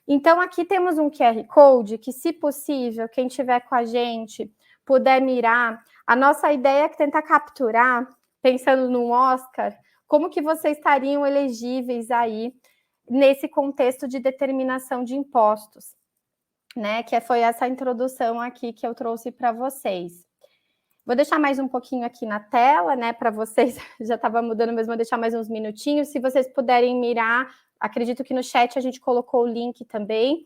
Então, aqui temos um QR Code que, se possível, quem estiver com a gente puder mirar, a nossa ideia é tentar capturar, pensando no Oscar, como que vocês estariam elegíveis aí nesse contexto de determinação de impostos, né? Que foi essa introdução aqui que eu trouxe para vocês. Vou deixar mais um pouquinho aqui na tela, né? Para vocês, já estava mudando, mas vou deixar mais uns minutinhos. Se vocês puderem mirar, acredito que no chat a gente colocou o link também.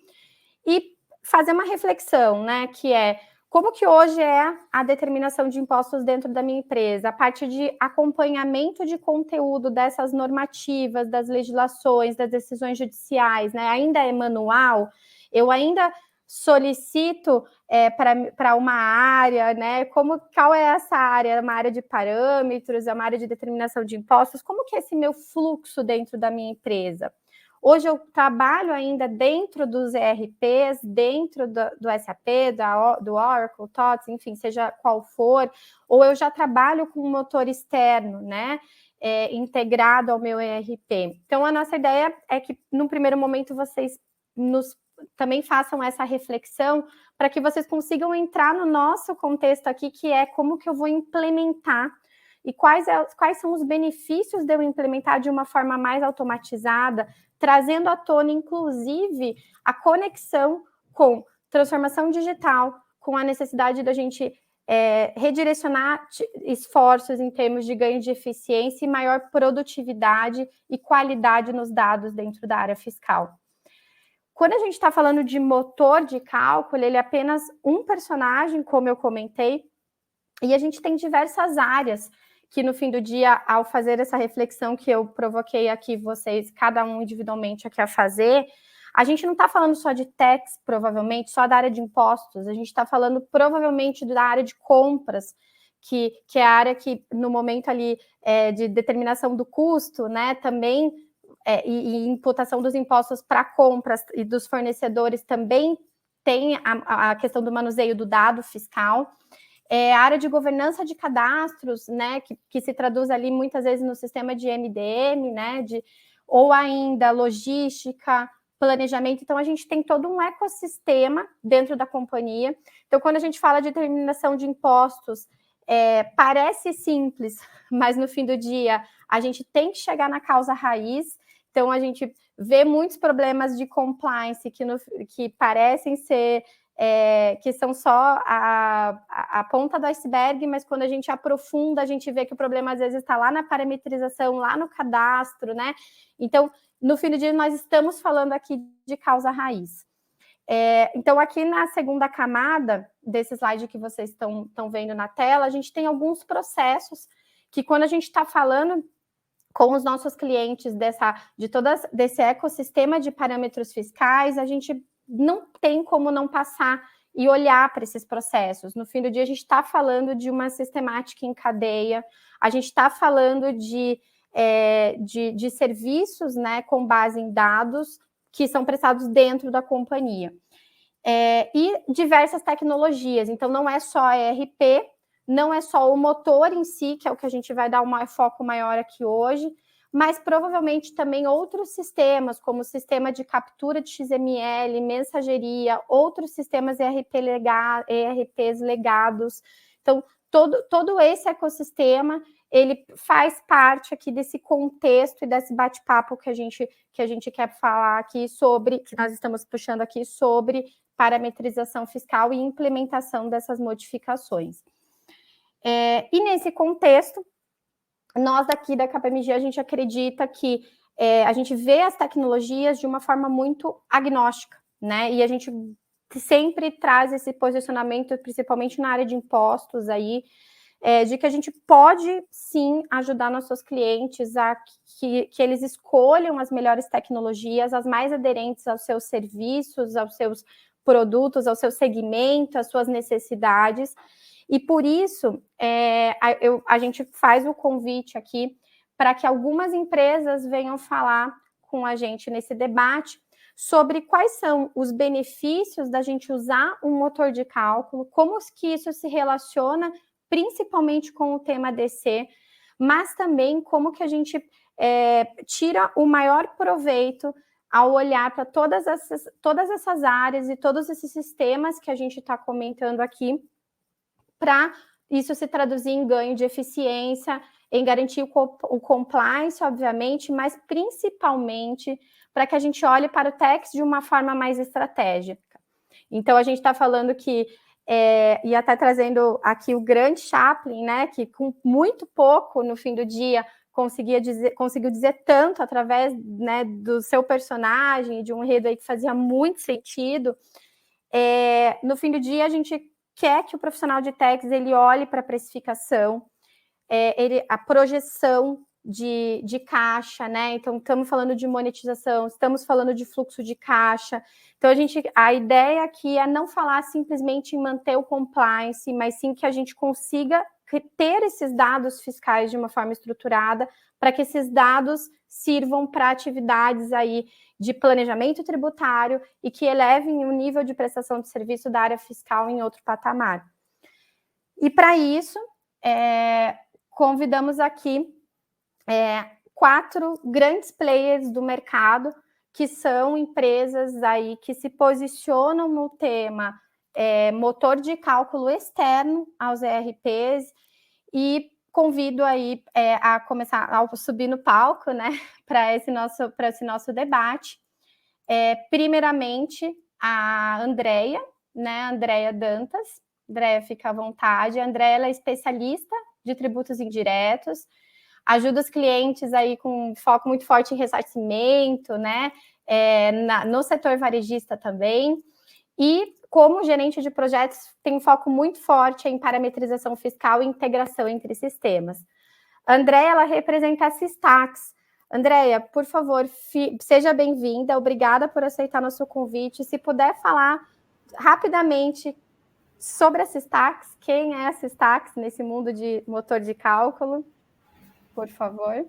E fazer uma reflexão, né? Que é como que hoje é a determinação de impostos dentro da minha empresa, a partir de acompanhamento de conteúdo dessas normativas, das legislações, das decisões judiciais, né? Ainda é manual, eu ainda solicito para uma área, né? Qual é essa área? É uma área de parâmetros, é uma área de determinação de impostos? Como que é esse meu fluxo dentro da minha empresa? Hoje eu trabalho ainda dentro dos ERPs, dentro do SAP, do Oracle, TOTS, enfim, seja qual for, ou eu já trabalho com um motor externo, né, integrado ao meu ERP. Então, a nossa ideia é que, no primeiro momento, vocês também façam essa reflexão para que vocês consigam entrar no nosso contexto aqui, que é como que eu vou implementar e quais são os benefícios de eu implementar de uma forma mais automatizada, trazendo à tona, inclusive, a conexão com transformação digital, com a necessidade da gente redirecionar esforços em termos de ganho de eficiência e maior produtividade e qualidade nos dados dentro da área fiscal. Quando a gente está falando de motor de cálculo, ele é apenas um personagem, como eu comentei, e a gente tem diversas áreas que no fim do dia, ao fazer essa reflexão que eu provoquei aqui vocês, cada um individualmente aqui a fazer, a gente não está falando só de tax, provavelmente, só da área de impostos, a gente está falando provavelmente da área de compras, que é a área que no momento ali de determinação do custo, né, também, e imputação dos impostos para compras e dos fornecedores também tem a questão do manuseio do dado fiscal. A área de governança de cadastros, né, que se traduz ali muitas vezes no sistema de MDM, né, ou ainda logística, planejamento. Então, a gente tem todo um ecossistema dentro da companhia. Então, quando a gente fala de determinação de impostos, parece simples, mas no fim do dia, a gente tem que chegar na causa raiz. Então, a gente vê muitos problemas de compliance que parecem ser... que são só a ponta do iceberg, mas quando a gente aprofunda, a gente vê que o problema às vezes está lá na parametrização, lá no cadastro, né? Então, no fim do dia, nós estamos falando aqui de causa raiz. Então, aqui na segunda camada desse slide que vocês estão vendo na tela, a gente tem alguns processos que, quando a gente está falando com os nossos clientes desse ecossistema de parâmetros fiscais, a gente não tem como não passar e olhar para esses processos. No fim do dia, a gente está falando de uma sistemática em cadeia, a gente está falando de de serviços, né, com base em dados que são prestados dentro da companhia. E diversas tecnologias, então não é só ERP, não é só o motor em si, que é o que a gente vai dar um foco maior aqui hoje, mas provavelmente também outros sistemas, como o sistema de captura de XML, mensageria, outros sistemas ERPs legados. Então, todo esse ecossistema, ele faz parte aqui desse contexto e desse bate-papo que a gente quer falar aqui sobre, que nós estamos puxando aqui sobre parametrização fiscal e implementação dessas modificações. E nesse contexto, nós daqui da KPMG, a gente acredita que a gente vê as tecnologias de uma forma muito agnóstica, né? E a gente sempre traz esse posicionamento, principalmente na área de impostos aí, de que a gente pode, sim, ajudar nossos clientes a que eles escolham as melhores tecnologias, as mais aderentes aos seus serviços, aos seus produtos, ao seu segmento, às suas necessidades. E por isso, a gente faz o convite aqui para que algumas empresas venham falar com a gente nesse debate sobre quais são os benefícios da gente usar um motor de cálculo, como que isso se relaciona principalmente com o tema DC, mas também como que a gente tira o maior proveito ao olhar para todas essas áreas e todos esses sistemas que a gente está comentando aqui, para isso se traduzir em ganho de eficiência, em garantir o compliance, obviamente, mas principalmente para que a gente olhe para o tax de uma forma mais estratégica. Então, a gente está falando que, e até trazendo aqui o grande Chaplin, né, que com muito pouco, no fim do dia, conseguiu dizer tanto através, né, do seu personagem, de um enredo aí que fazia muito sentido. No fim do dia, a gente quer que o profissional de tax ele olhe para a precificação, a projeção de caixa, né? Então, estamos falando de monetização, estamos falando de fluxo de caixa. Então, a ideia aqui é não falar simplesmente em manter o compliance, mas sim que a gente consiga ter esses dados fiscais de uma forma estruturada, para que esses dados sirvam para atividades aí de planejamento tributário e que elevem o nível de prestação de serviço da área fiscal em outro patamar. E para isso, convidamos aqui 4 grandes players do mercado, que são empresas aí que se posicionam no tema motor de cálculo externo aos ERPs, e convido aí a começar a subir no palco, né, para esse nosso debate. Primeiramente, a Andréia, né, Andréia Dantas. Andréia, fica à vontade. A Andréia, ela é especialista de tributos indiretos, ajuda os clientes aí com foco muito forte em ressarcimento, né, no setor varejista também, e como gerente de projetos tem um foco muito forte em parametrização fiscal e integração entre sistemas. A Andréia, ela representa a Systax. Andréia, por favor, seja bem-vinda, obrigada por aceitar nosso convite. Se puder falar rapidamente sobre a Systax, quem é a Systax nesse mundo de motor de cálculo, por favor.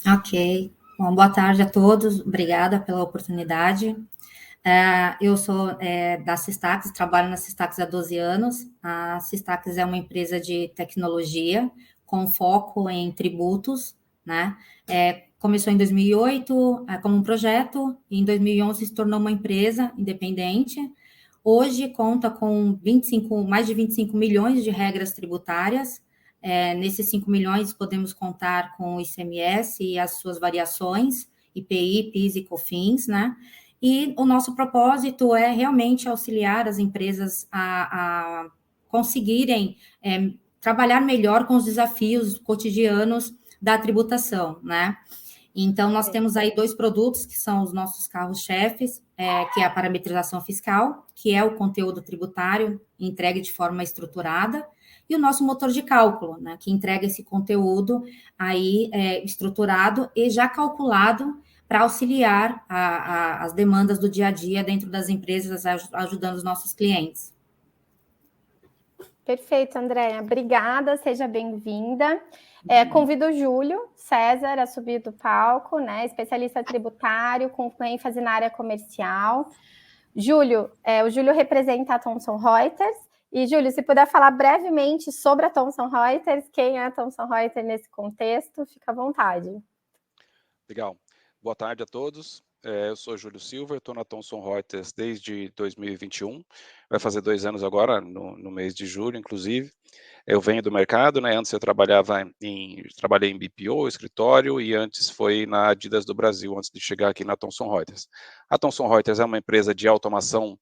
Ok. Bom, boa tarde a todos, obrigada pela oportunidade. Eu sou da Systax, trabalho na Systax há 12 anos. A Systax é uma empresa de tecnologia com foco em tributos, né? Começou em 2008 como um projeto, e em 2011 se tornou uma empresa independente. Hoje conta com mais de 25 milhões de regras tributárias. Nesses 5 milhões podemos contar com o ICMS e as suas variações, IPI, PIS e COFINS, né? E o nosso propósito é realmente auxiliar as empresas a conseguirem trabalhar melhor com os desafios cotidianos da tributação, né? Então, nós temos aí 2 produtos que são os nossos carros-chefes, que é a parametrização fiscal, que é o conteúdo tributário entregue de forma estruturada, e o nosso motor de cálculo, né, que entrega esse conteúdo aí estruturado e já calculado para auxiliar as demandas do dia a dia dentro das empresas, ajudando os nossos clientes. Perfeito, Andréia. Obrigada, seja bem-vinda. Convido o Júlio César a subir do palco, né? Especialista tributário com ênfase na área comercial. Júlio, o Júlio representa a Thomson Reuters. E, Júlio, se puder falar brevemente sobre a Thomson Reuters, quem é a Thomson Reuters nesse contexto, fica à vontade. Legal. Boa tarde a todos. Eu sou Júlio Silva, eu estou na Thomson Reuters desde 2021. Vai fazer 2 anos agora, no mês de julho, inclusive. Eu venho do mercado, né? Antes eu trabalhei em BPO, escritório, e antes foi na Adidas do Brasil, antes de chegar aqui na Thomson Reuters. A Thomson Reuters é uma empresa de automação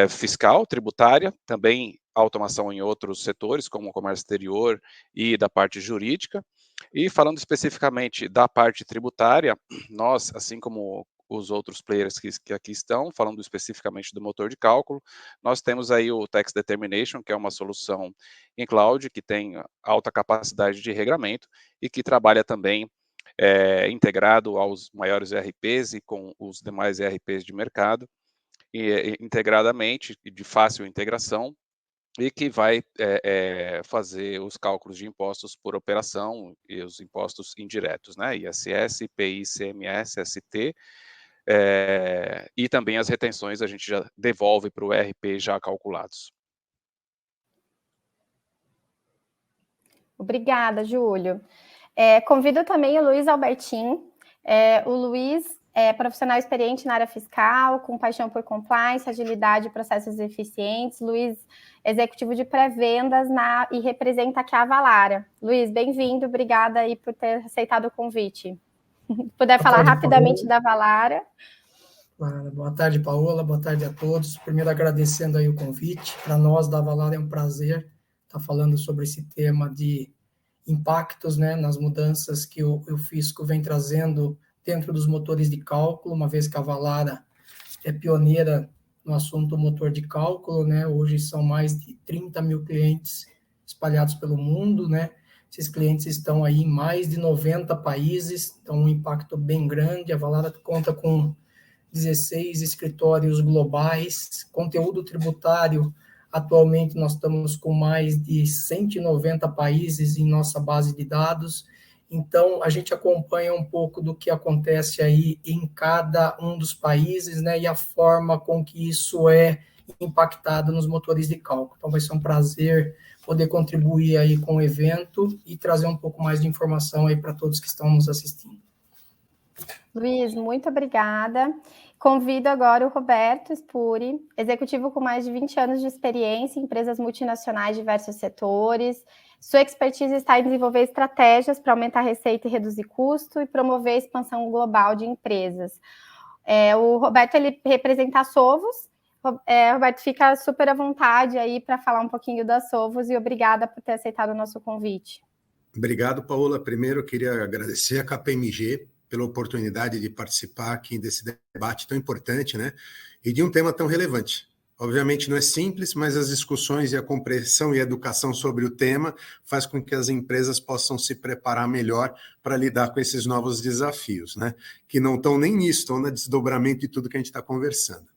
fiscal, tributária, também automação em outros setores, como o comércio exterior e da parte jurídica. E falando especificamente da parte tributária, nós, assim como os outros players que aqui estão, falando especificamente do motor de cálculo, nós temos aí o Tax Determination, que é uma solução em cloud, que tem alta capacidade de regramento e que trabalha também integrado aos maiores ERPs e com os demais ERPs de mercado, integradamente, de fácil integração, e que vai fazer os cálculos de impostos por operação e os impostos indiretos, né? ISS, IPI, ICMS, ST, e também as retenções a gente já devolve para o ERP já calculados. Obrigada, Júlio. Convido também o Luiz Albertin. O Luiz é profissional experiente na área fiscal, com paixão por compliance, agilidade e processos eficientes. Luiz, executivo de pré-vendas e representa aqui a Avalara. Luiz, bem-vindo, obrigada aí por ter aceitado o convite. Puder falar rapidamente da Avalara. Boa tarde, Paola, boa tarde a todos. Primeiro, agradecendo aí o convite. Para nós, da Avalara, é um prazer estar falando sobre esse tema de impactos, né, nas mudanças que o fisco vem trazendo dentro dos motores de cálculo, uma vez que a Avalara é pioneira no assunto motor de cálculo, né? Hoje são mais de 30 mil clientes espalhados pelo mundo, né? Esses clientes estão aí em mais de 90 países, então um impacto bem grande. A Avalara conta com 16 escritórios globais, conteúdo tributário. Atualmente nós estamos com mais de 190 países em nossa base de dados. Então, a gente acompanha um pouco do que acontece aí em cada um dos países, né, e a forma com que isso é impactado nos motores de cálculo. Então, vai ser um prazer poder contribuir aí com o evento e trazer um pouco mais de informação aí para todos que estão nos assistindo. Luiz, muito obrigada. Convido agora o Roberto Spuri, executivo com mais de 20 anos de experiência em empresas multinacionais de diversos setores. Sua expertise está em desenvolver estratégias para aumentar a receita e reduzir custo e promover a expansão global de empresas. O Roberto, ele representa a Sovos. Roberto, fica super à vontade aí para falar um pouquinho da Sovos e obrigada por ter aceitado o nosso convite. Obrigado, Paola. Primeiro, eu queria agradecer a KPMG pela oportunidade de participar aqui desse debate tão importante, né? E de um tema tão relevante. Obviamente não é simples, mas as discussões e a compreensão e a educação sobre o tema faz com que as empresas possam se preparar melhor para lidar com esses novos desafios, né? Que não estão nem nisso, estão no desdobramento de tudo que a gente está conversando.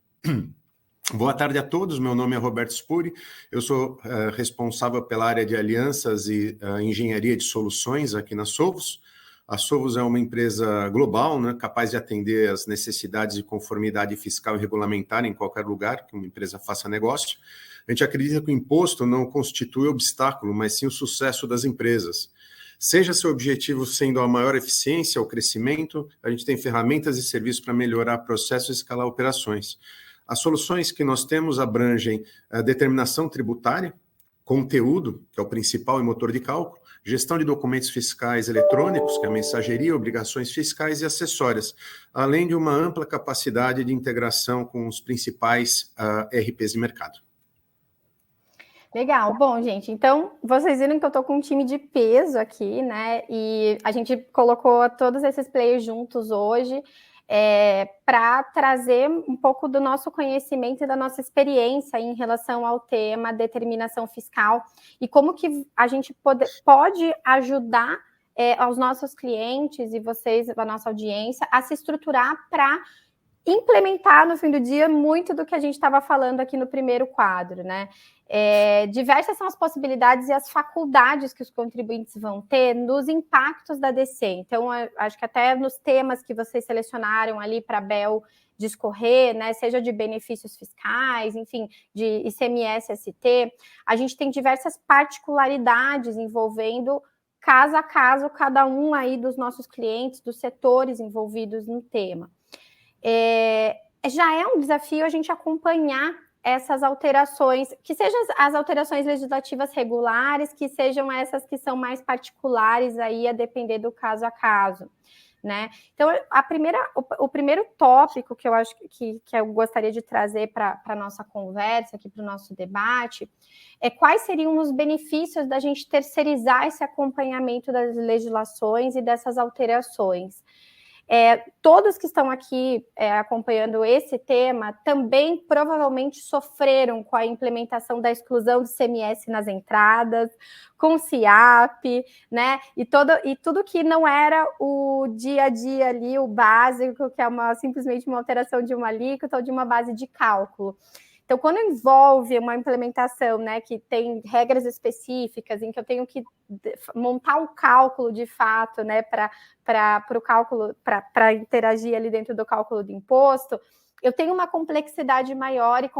Boa tarde a todos, meu nome é Roberto Spuri, eu sou responsável pela área de alianças e engenharia de soluções aqui na Sovos. A Sovos é uma empresa global, né, capaz de atender às necessidades de conformidade fiscal e regulamentar em qualquer lugar que uma empresa faça negócio. A gente acredita que o imposto não constitui obstáculo, mas sim o sucesso das empresas. Seja seu objetivo sendo a maior eficiência ou crescimento, a gente tem ferramentas e serviços para melhorar processos e escalar operações. As soluções que nós temos abrangem a determinação tributária, conteúdo, que é o principal e motor de cálculo, gestão de documentos fiscais eletrônicos, que é a mensageria, obrigações fiscais e acessórias, além de uma ampla capacidade de integração com os principais ERPs de mercado. Legal. Bom, gente, então, vocês viram que eu estou com um time de peso aqui, né? E a gente colocou todos esses players juntos hoje para trazer um pouco do nosso conhecimento e da nossa experiência em relação ao tema determinação fiscal e como que a gente pode ajudar aos nossos clientes e vocês, a nossa audiência, a se estruturar para implementar no fim do dia muito do que a gente estava falando aqui no primeiro quadro, né? Diversas são as possibilidades e as faculdades que os contribuintes vão ter nos impactos da DC. Então, acho que até nos temas que vocês selecionaram ali para a Bel discorrer, né, seja de benefícios fiscais, enfim, de ICMS-ST, a gente tem diversas particularidades envolvendo caso a caso cada um aí dos nossos clientes, dos setores envolvidos no tema. Já é um desafio a gente acompanhar essas alterações, que sejam as alterações legislativas regulares, que sejam essas que são mais particulares aí a depender do caso a caso, né? Então, o primeiro tópico que eu acho que eu gostaria de trazer para a nossa conversa, aqui para o nosso debate, é quais seriam os benefícios da gente terceirizar esse acompanhamento das legislações e dessas alterações. Todos que estão aqui acompanhando esse tema também provavelmente sofreram com a implementação da exclusão do ICMS nas entradas, com o CIAP, né? E tudo que não era o dia a dia ali, o básico, que é simplesmente uma alteração de uma alíquota ou de uma base de cálculo. Então, quando envolve uma implementação, né, que tem regras específicas, em que eu tenho que montar um cálculo de fato, né, para o cálculo, para interagir ali dentro do cálculo do imposto, eu tenho uma complexidade maior e,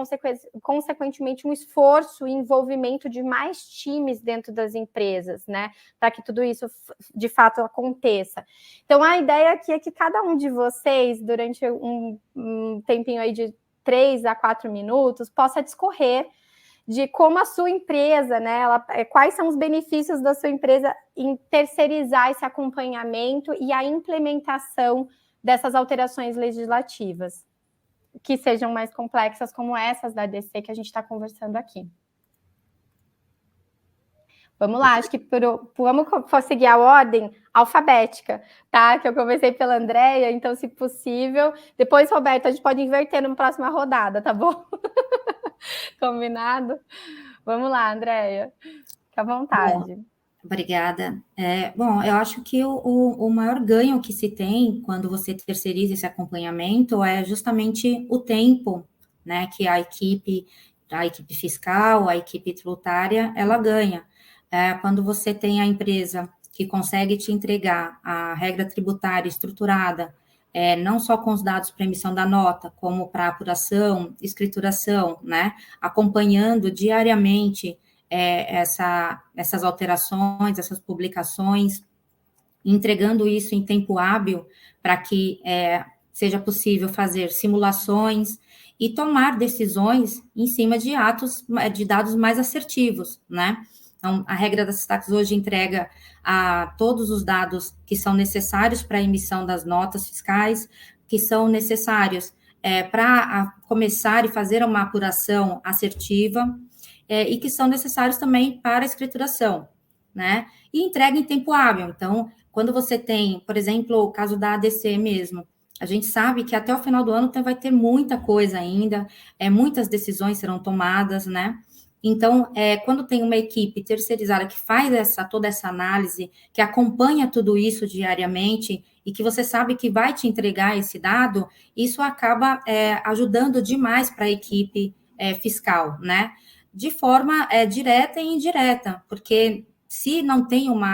consequentemente, um esforço e envolvimento de mais times dentro das empresas, né, para que tudo isso, de fato, aconteça. Então, a ideia aqui é que cada um de vocês, durante um tempinho aí de 3 a 4 minutos, possa discorrer de como a sua empresa, né, quais são os benefícios da sua empresa em terceirizar esse acompanhamento e a implementação dessas alterações legislativas, que sejam mais complexas, como essas da DC que a gente está conversando aqui. Vamos lá, acho que vamos seguir a ordem alfabética, tá? Que eu comecei pela Andréia, então, se possível. Depois, Roberto, a gente pode inverter na próxima rodada, tá bom? Combinado? Vamos lá, Andréia. Fica à vontade. Bom, obrigada. Bom, eu acho que o maior ganho que se tem quando você terceiriza esse acompanhamento é justamente o tempo, né? Que a equipe fiscal, a equipe tributária, ela ganha. Quando você tem a empresa que consegue te entregar a regra tributária estruturada, não só com os dados para emissão da nota, como para apuração, escrituração, né? Acompanhando diariamente essas alterações, essas publicações, entregando isso em tempo hábil para que seja possível fazer simulações e tomar decisões em cima de dados mais assertivos, né? Então, a regra das taxas hoje entrega a todos os dados que são necessários para a emissão das notas fiscais, que são necessários para começar e fazer uma apuração assertiva, e que são necessários também para a escrituração, né? E entrega em tempo hábil. Então, quando você tem, por exemplo, o caso da ADC mesmo, a gente sabe que até o final do ano vai ter muita coisa ainda, muitas decisões serão tomadas, né? Então, quando tem uma equipe terceirizada que faz toda essa análise, que acompanha tudo isso diariamente e que você sabe que vai te entregar esse dado, isso acaba ajudando demais para a equipe fiscal, né? De forma direta e indireta, porque se não tem um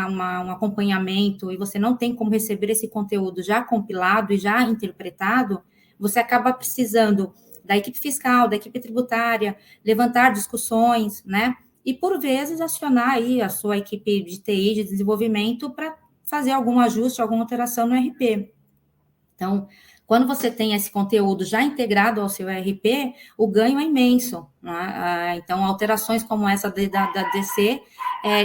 acompanhamento e você não tem como receber esse conteúdo já compilado e já interpretado, você acaba precisando da equipe fiscal, da equipe tributária, levantar discussões, né? E, por vezes, acionar aí a sua equipe de TI, de desenvolvimento, para fazer algum ajuste, alguma alteração no RP. Então, quando você tem esse conteúdo já integrado ao seu RP, o ganho é imenso, né? Então, alterações como essa da DC,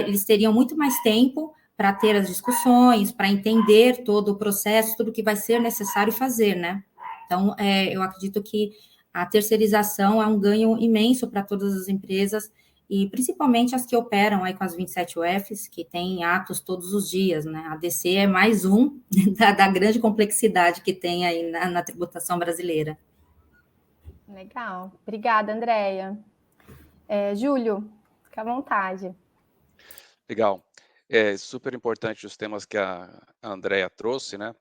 eles teriam muito mais tempo para ter as discussões, para entender todo o processo, tudo que vai ser necessário fazer, né? Então, eu acredito que a terceirização é um ganho imenso para todas as empresas, e principalmente as que operam aí com as 27 UFs, que têm atos todos os dias, né? A DC é mais um da grande complexidade que tem aí na tributação brasileira. Legal. Obrigada, Andréia. Júlio, fica à vontade. Legal. É super importante os temas que a Andréia trouxe, né?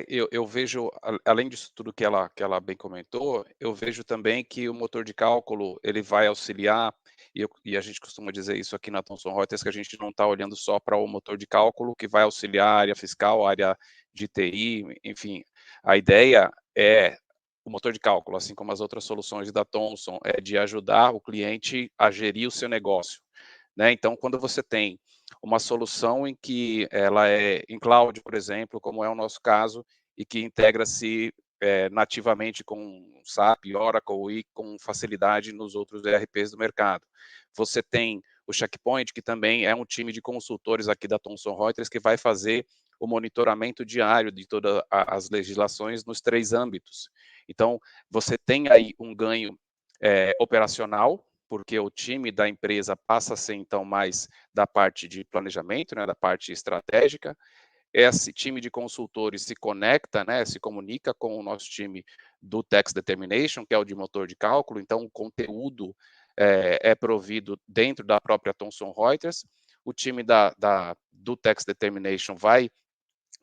eu vejo, além disso tudo que ela bem comentou, eu vejo também que o motor de cálculo ele vai auxiliar, e a gente costuma dizer isso aqui na Thomson Reuters, que a gente não está olhando só para o motor de cálculo, que vai auxiliar a área fiscal, a área de TI, enfim, a ideia é o motor de cálculo, assim como as outras soluções da Thomson, é de ajudar o cliente a gerir o seu negócio, né? Então, quando você tem uma solução em que ela é em cloud, por exemplo, como é o nosso caso, e que integra-se nativamente com SAP, Oracle e com facilidade nos outros ERPs do mercado. Você tem o Checkpoint, que também é um time de consultores aqui da Thomson Reuters, que vai fazer o monitoramento diário de todas as legislações nos 3 âmbitos. Então, você tem aí um ganho operacional, porque o time da empresa passa a ser, então, mais da parte de planejamento, né, da parte estratégica. Esse time de consultores se conecta, né, se comunica com o nosso time do Tax Determination, que é o de motor de cálculo, então o conteúdo é provido dentro da própria Thomson Reuters. O time do Tax Determination vai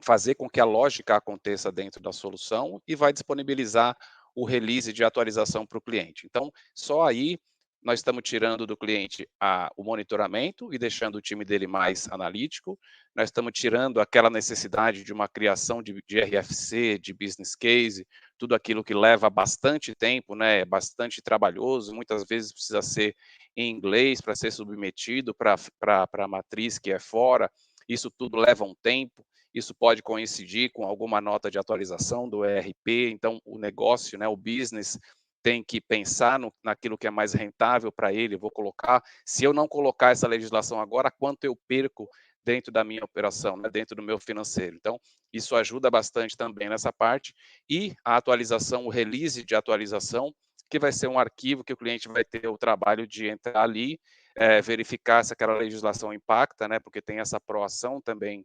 fazer com que a lógica aconteça dentro da solução e vai disponibilizar o release de atualização para o cliente. Então, só aí nós estamos tirando do cliente o monitoramento e deixando o time dele mais analítico, nós estamos tirando aquela necessidade de uma criação de RFC, de business case, tudo aquilo que leva bastante tempo, né, é bastante trabalhoso, muitas vezes precisa ser em inglês para ser submetido para a matriz que é fora, isso tudo leva um tempo, isso pode coincidir com alguma nota de atualização do ERP, então o negócio, né, o business, tem que pensar naquilo que é mais rentável para ele. Se eu não colocar essa legislação agora, quanto eu perco dentro da minha operação, né, dentro do meu financeiro? Então, isso ajuda bastante também nessa parte. E a atualização, o release de atualização, que vai ser um arquivo que o cliente vai ter o trabalho de entrar ali, verificar se aquela legislação impacta, né, porque tem essa proação também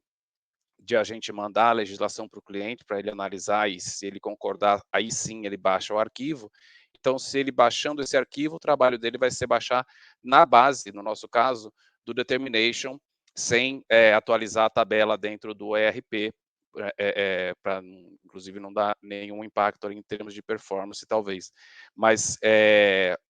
de a gente mandar a legislação para o cliente, para ele analisar, e se ele concordar, aí sim ele baixa o arquivo. Então, se ele baixando esse arquivo, o trabalho dele vai ser baixar na base, no nosso caso, do Determination, sem atualizar a tabela dentro do ERP, para, inclusive, não dar nenhum impacto em termos de performance, talvez. Mas,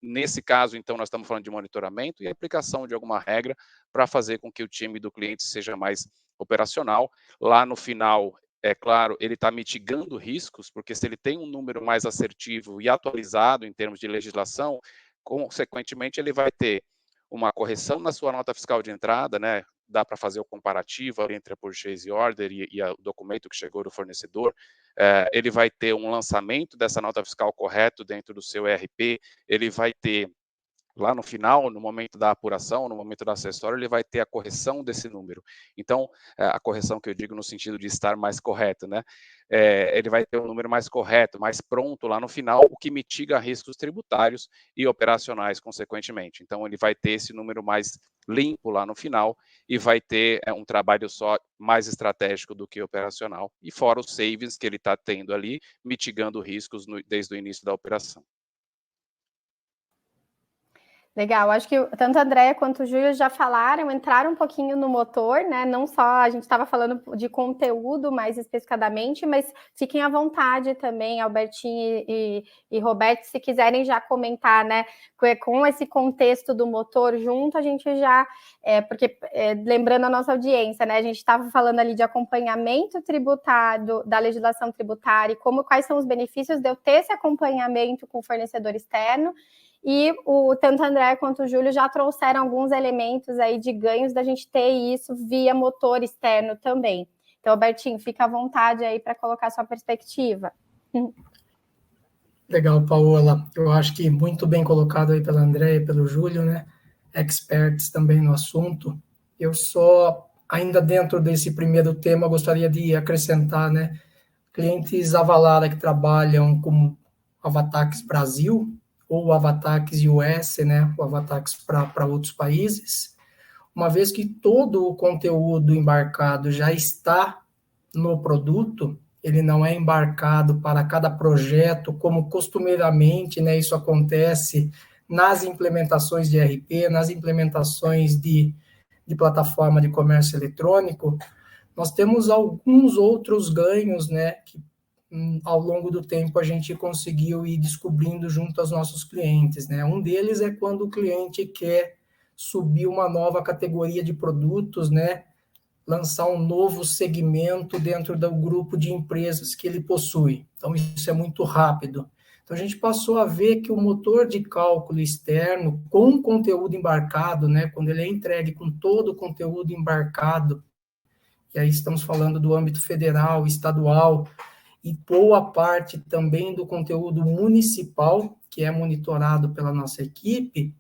nesse caso, então, nós estamos falando de monitoramento e aplicação de alguma regra para fazer com que o time do cliente seja mais operacional. Lá no final, é claro, ele está mitigando riscos, porque se ele tem um número mais assertivo e atualizado em termos de legislação, consequentemente, ele vai ter uma correção na sua nota fiscal de entrada, né? Dá para fazer o comparativo entre a purchase order e o documento que chegou do fornecedor. Ele vai ter um lançamento dessa nota fiscal correto dentro do seu ERP, ele vai ter lá no final, no momento da apuração, no momento da acessória, ele vai ter a correção desse número. Então, a correção que eu digo no sentido de estar mais correto, né? Ele vai ter um número mais correto, mais pronto lá no final, o que mitiga riscos tributários e operacionais, consequentemente. Então, ele vai ter esse número mais limpo lá no final e vai ter um trabalho só mais estratégico do que operacional. E fora os savings que ele está tendo ali, mitigando riscos desde o início da operação. Legal, acho que tanto a Andréia quanto o Júlio já entraram um pouquinho no motor, né? Não só a gente estava falando de conteúdo mais especificadamente, mas fiquem à vontade também, Albertinho e Roberto, se quiserem já comentar, né? Com esse contexto do motor junto, a gente já, porque lembrando a nossa audiência, né? A gente estava falando ali de acompanhamento tributário, da legislação tributária e quais são os benefícios de eu ter esse acompanhamento com o fornecedor externo. E tanto a Andréia quanto o Júlio já trouxeram alguns elementos aí de ganhos da gente ter isso via motor externo também. Então, Albertinho, fica à vontade aí para colocar sua perspectiva. Legal, Paola. Eu acho que muito bem colocado aí pela Andréia e pelo Júlio, né? Experts também no assunto. Eu só, ainda dentro desse primeiro tema, gostaria de acrescentar, né? Clientes Avalara que trabalham com Avatax Brasil, ou o Avatax US, né, o Avatax para outros países, uma vez que todo o conteúdo embarcado já está no produto, ele não é embarcado para cada projeto, como costumeiramente, né, isso acontece nas implementações de ERP, nas implementações de plataforma de comércio eletrônico. nós temos alguns outros ganhos, né, que ao longo do tempo a gente conseguiu ir descobrindo junto aos nossos clientes, né? Um deles é quando o cliente quer subir uma nova categoria de produtos, né? Lançar um novo segmento dentro do grupo de empresas que ele possui. Então, isso é muito rápido. Então, a gente passou a ver que o motor de cálculo externo, com conteúdo embarcado, né? Quando ele é entregue com todo o conteúdo embarcado, e aí estamos falando do âmbito federal, estadual, e boa parte também do conteúdo municipal, que é monitorado pela nossa equipe,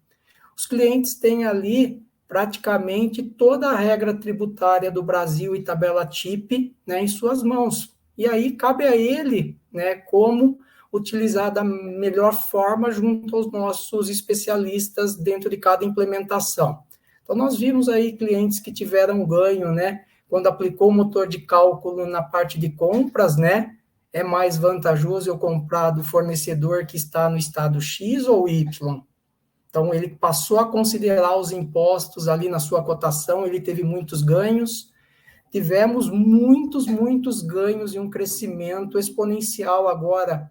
os clientes têm ali praticamente toda a regra tributária do Brasil e tabela TIP, né, em suas mãos. E aí cabe a ele, né, como utilizar da melhor forma junto aos nossos especialistas dentro de cada implementação. Então, nós vimos aí clientes que tiveram ganho, né, quando aplicou o motor de cálculo na parte de compras, né, é mais vantajoso eu comprar do fornecedor que está no estado X ou Y? Então, ele passou a considerar os impostos ali na sua cotação, ele teve muitos ganhos. Tivemos muitos ganhos e um crescimento exponencial agora,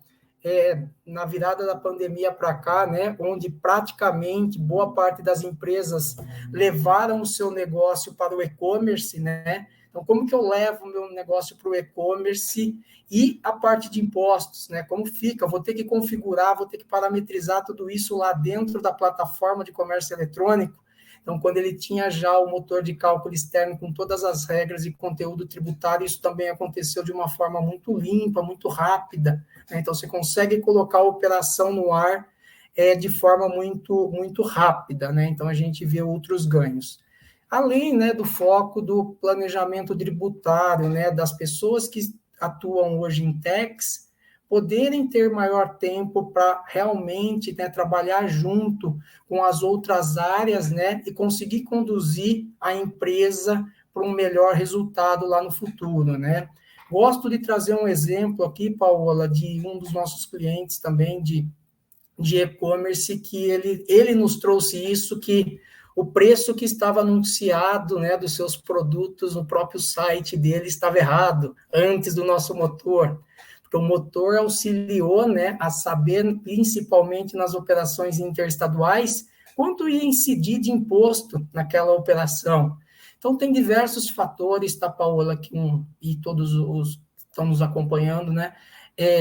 na virada da pandemia para cá, né, onde praticamente boa parte das empresas levaram o seu negócio para o e-commerce, né? Então, como que eu levo o meu negócio para o e-commerce e a parte de impostos, né? Como fica? Vou ter que configurar, vou ter que parametrizar tudo isso lá dentro da plataforma de comércio eletrônico. Então, quando ele tinha já o motor de cálculo externo com todas as regras e conteúdo tributário, isso também aconteceu de uma forma muito limpa, muito rápida, né? Então, você consegue colocar a operação no ar de forma muito rápida, né? Então, a gente vê outros ganhos. Além, né, do foco do planejamento tributário, né, das pessoas que atuam hoje em techs, poderem ter maior tempo para realmente, né, trabalhar junto com as outras áreas, né, e conseguir conduzir a empresa para um melhor resultado lá no futuro, né. Gosto de trazer um exemplo aqui, Paola, de um dos nossos clientes também de e-commerce, que ele nos trouxe isso, que o preço que estava anunciado, né, dos seus produtos no próprio site dele estava errado, antes do nosso motor. Porque o motor auxiliou, né, a saber, principalmente nas operações interestaduais, quanto ia incidir de imposto naquela operação. Então, tem diversos fatores, tá, Paola, e todos os que estão nos acompanhando, né,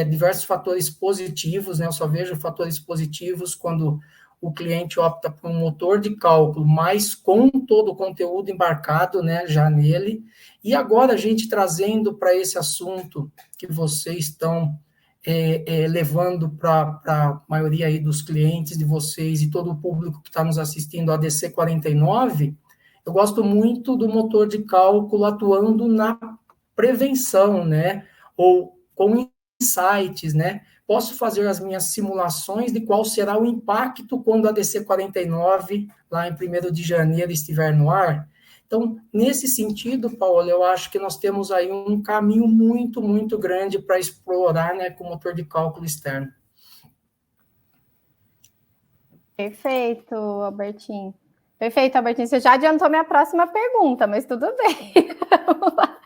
diversos fatores positivos, né, eu só vejo fatores positivos quando o cliente opta por um motor de cálculo, mas com todo o conteúdo embarcado, né, já nele. E agora a gente trazendo para esse assunto que vocês estão levando para a maioria aí dos clientes de vocês e todo o público que está nos assistindo a DC 49, eu gosto muito do motor de cálculo atuando na prevenção, né, ou com insights, né? Posso fazer as minhas simulações de qual será o impacto quando a DC 49, lá em 1º de janeiro, estiver no ar. Então, nesse sentido, Paulo, eu acho que nós temos aí um caminho muito grande para explorar, né, com o motor de cálculo externo. Perfeito, Albertinho. Perfeito, Albertinho. Você já adiantou minha próxima pergunta, mas tudo bem. Vamos lá.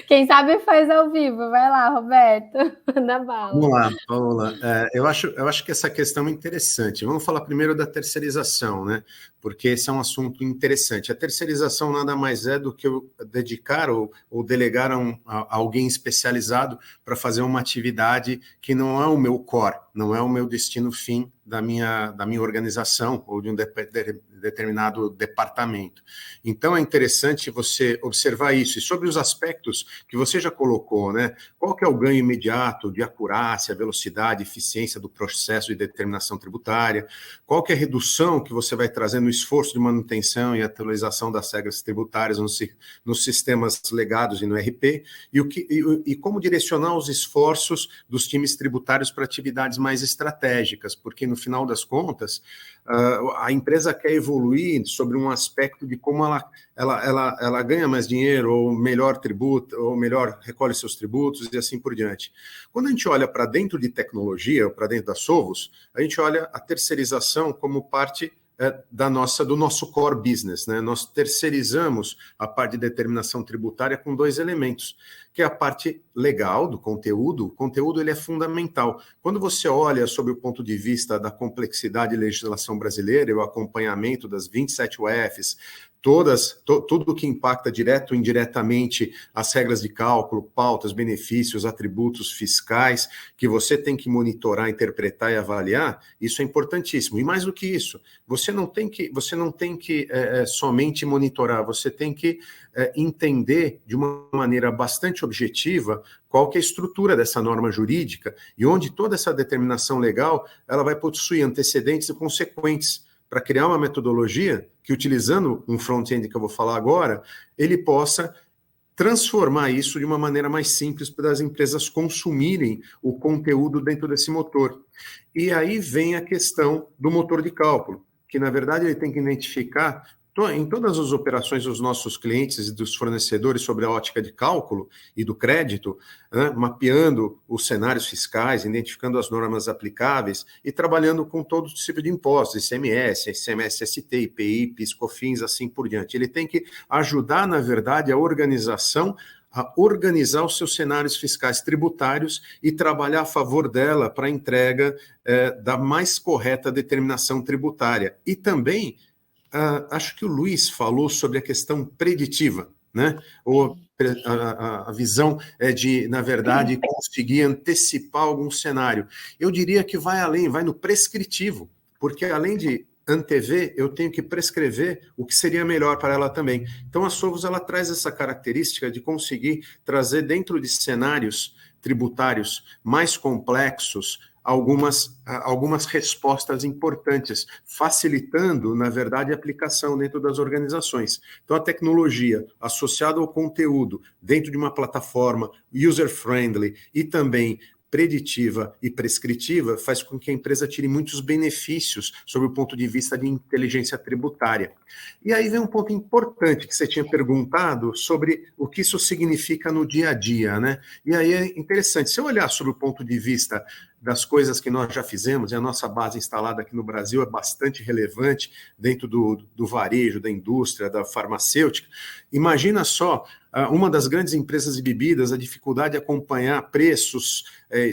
Quem sabe faz ao vivo. Vai lá, Roberto. Manda bala. Vamos lá, Paola. Eu acho que essa questão é interessante. Vamos falar primeiro da terceirização, né? Porque esse é um assunto interessante. A terceirização nada mais é do que eu dedicar ou delegar a alguém especializado para fazer uma atividade que não é o meu core, não é o meu destino fim da minha organização ou de um determinado departamento. Então, é interessante você observar isso. E sobre os aspectos que você já colocou, né? Qual que é o ganho imediato de acurácia, velocidade, eficiência do processo de determinação tributária? Qual que é a redução que você vai trazer no esforço de manutenção e atualização das regras tributárias nos sistemas legados e no RP? E como direcionar os esforços dos times tributários para atividades mais estratégicas? Porque, no final das contas, a empresa quer evoluir sobre um aspecto de como ela ganha mais dinheiro, ou melhor tributa, ou melhor recolhe seus tributos e assim por diante. Quando a gente olha para dentro de tecnologia, ou para dentro da Sovos, a gente olha a terceirização como parte do nosso core business, né? Nós terceirizamos a parte de determinação tributária com 2 elementos, que é a parte legal do conteúdo. O conteúdo ele é fundamental. Quando você olha sob o ponto de vista da complexidade de legislação brasileira e o acompanhamento das 27 UFs, tudo que impacta direto ou indiretamente as regras de cálculo, pautas, benefícios, atributos fiscais, que você tem que monitorar, interpretar e avaliar, isso é importantíssimo. E mais do que isso, você não tem que somente monitorar, você tem que entender de uma maneira bastante objetiva qual que é a estrutura dessa norma jurídica e onde toda essa determinação legal ela vai possuir antecedentes e consequentes, para criar uma metodologia que, utilizando um front-end que eu vou falar agora, ele possa transformar isso de uma maneira mais simples para as empresas consumirem o conteúdo dentro desse motor. E aí vem a questão do motor de cálculo, que, na verdade, ele tem que identificar em todas as operações dos nossos clientes e dos fornecedores sobre a ótica de cálculo e do crédito, né, mapeando os cenários fiscais, identificando as normas aplicáveis e trabalhando com todo tipo de impostos, ICMS, ST, IPI, PIS, COFINS, assim por diante. Ele tem que ajudar, na verdade, a organização a organizar os seus cenários fiscais tributários e trabalhar a favor dela para a entrega da mais correta determinação tributária. E também acho que o Luiz falou sobre a questão preditiva, né? Ou a visão é de, na verdade, conseguir antecipar algum cenário. Eu diria que vai além, vai no prescritivo, porque além de antever, eu tenho que prescrever o que seria melhor para ela também. Então, a Sovos, ela traz essa característica de conseguir trazer dentro de cenários tributários mais complexos algumas respostas importantes, facilitando, na verdade, a aplicação dentro das organizações. Então, a tecnologia associada ao conteúdo dentro de uma plataforma user-friendly e também preditiva e prescritiva faz com que a empresa tire muitos benefícios sob o ponto de vista de inteligência tributária. E aí vem um ponto importante que você tinha perguntado sobre o que isso significa no dia a dia, né? E aí é interessante, se eu olhar sobre o ponto de vista das coisas que nós já fizemos, e a nossa base instalada aqui no Brasil é bastante relevante dentro do varejo, da indústria, da farmacêutica. Imagina só, uma das grandes empresas de bebidas, a dificuldade de acompanhar preços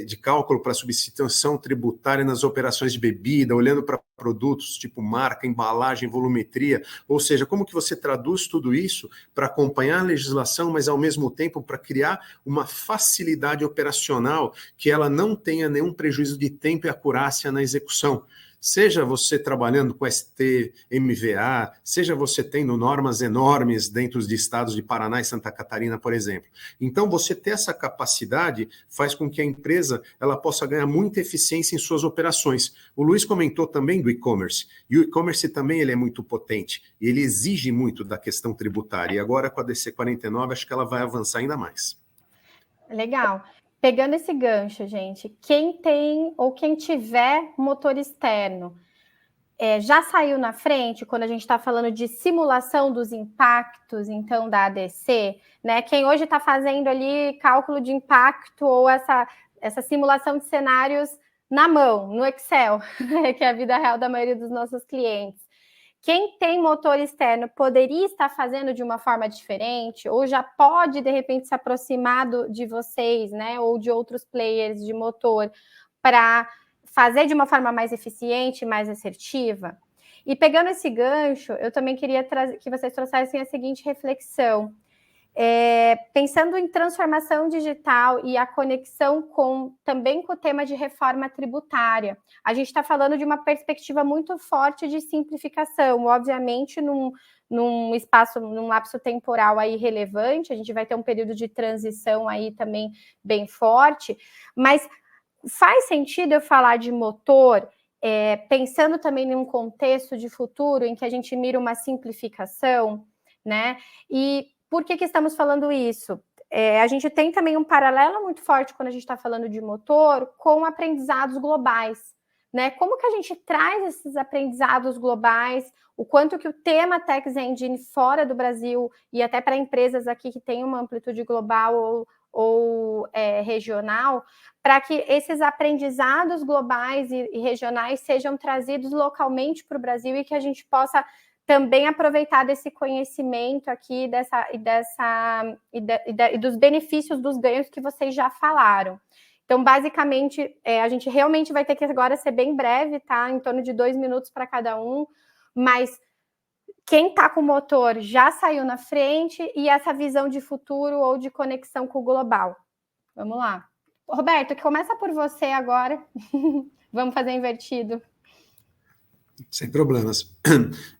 de cálculo para substituição tributária nas operações de bebida, olhando para produtos tipo marca, embalagem, volumetria, ou seja, como que você traduz tudo isso para acompanhar a legislação, mas ao mesmo tempo para criar uma facilidade operacional que ela não tenha nenhum prejuízo de tempo e acurácia na execução. Seja você trabalhando com ST-MVA, seja você tendo normas enormes dentro de estados de Paraná e Santa Catarina, por exemplo. Então, você ter essa capacidade faz com que a empresa ela possa ganhar muita eficiência em suas operações. O Luiz comentou também do e-commerce, e o e-commerce também ele é muito potente, e ele exige muito da questão tributária, e agora com a DC 49, acho que ela vai avançar ainda mais. Legal. Pegando esse gancho, gente, quem tem ou quem tiver motor externo, já saiu na frente quando a gente está falando de simulação dos impactos, então, da ADC, né? Quem hoje está fazendo ali cálculo de impacto ou essa simulação de cenários na mão, no Excel, que é a vida real da maioria dos nossos clientes. Quem tem motor externo poderia estar fazendo de uma forma diferente, ou já pode, de repente, se aproximar de vocês, né, ou de outros players de motor, para fazer de uma forma mais eficiente, mais assertiva? E pegando esse gancho, eu também queria que vocês trouxessem a seguinte reflexão. Pensando em transformação digital e a conexão também com o tema de reforma tributária, a gente está falando de uma perspectiva muito forte de simplificação, obviamente num lapso temporal aí relevante, a gente vai ter um período de transição aí também bem forte, mas faz sentido eu falar de motor, pensando também num contexto de futuro em que a gente mira uma simplificação, né? E por que estamos falando isso? A gente tem também um paralelo muito forte quando a gente está falando de motor com aprendizados globais, né? Como que a gente traz esses aprendizados globais, o quanto que o tema Tax Engine fora do Brasil e até para empresas aqui que têm uma amplitude global ou regional, para que esses aprendizados globais e regionais sejam trazidos localmente para o Brasil e que a gente possa também aproveitar desse conhecimento aqui e dos benefícios dos ganhos que vocês já falaram. Então, basicamente, a gente realmente vai ter que agora ser bem breve, tá? Em torno de 2 minutos para cada um, mas quem está com o motor já saiu na frente e essa visão de futuro ou de conexão com o global. Vamos lá. Roberto, começa por você agora. Vamos fazer invertido. Sem problemas.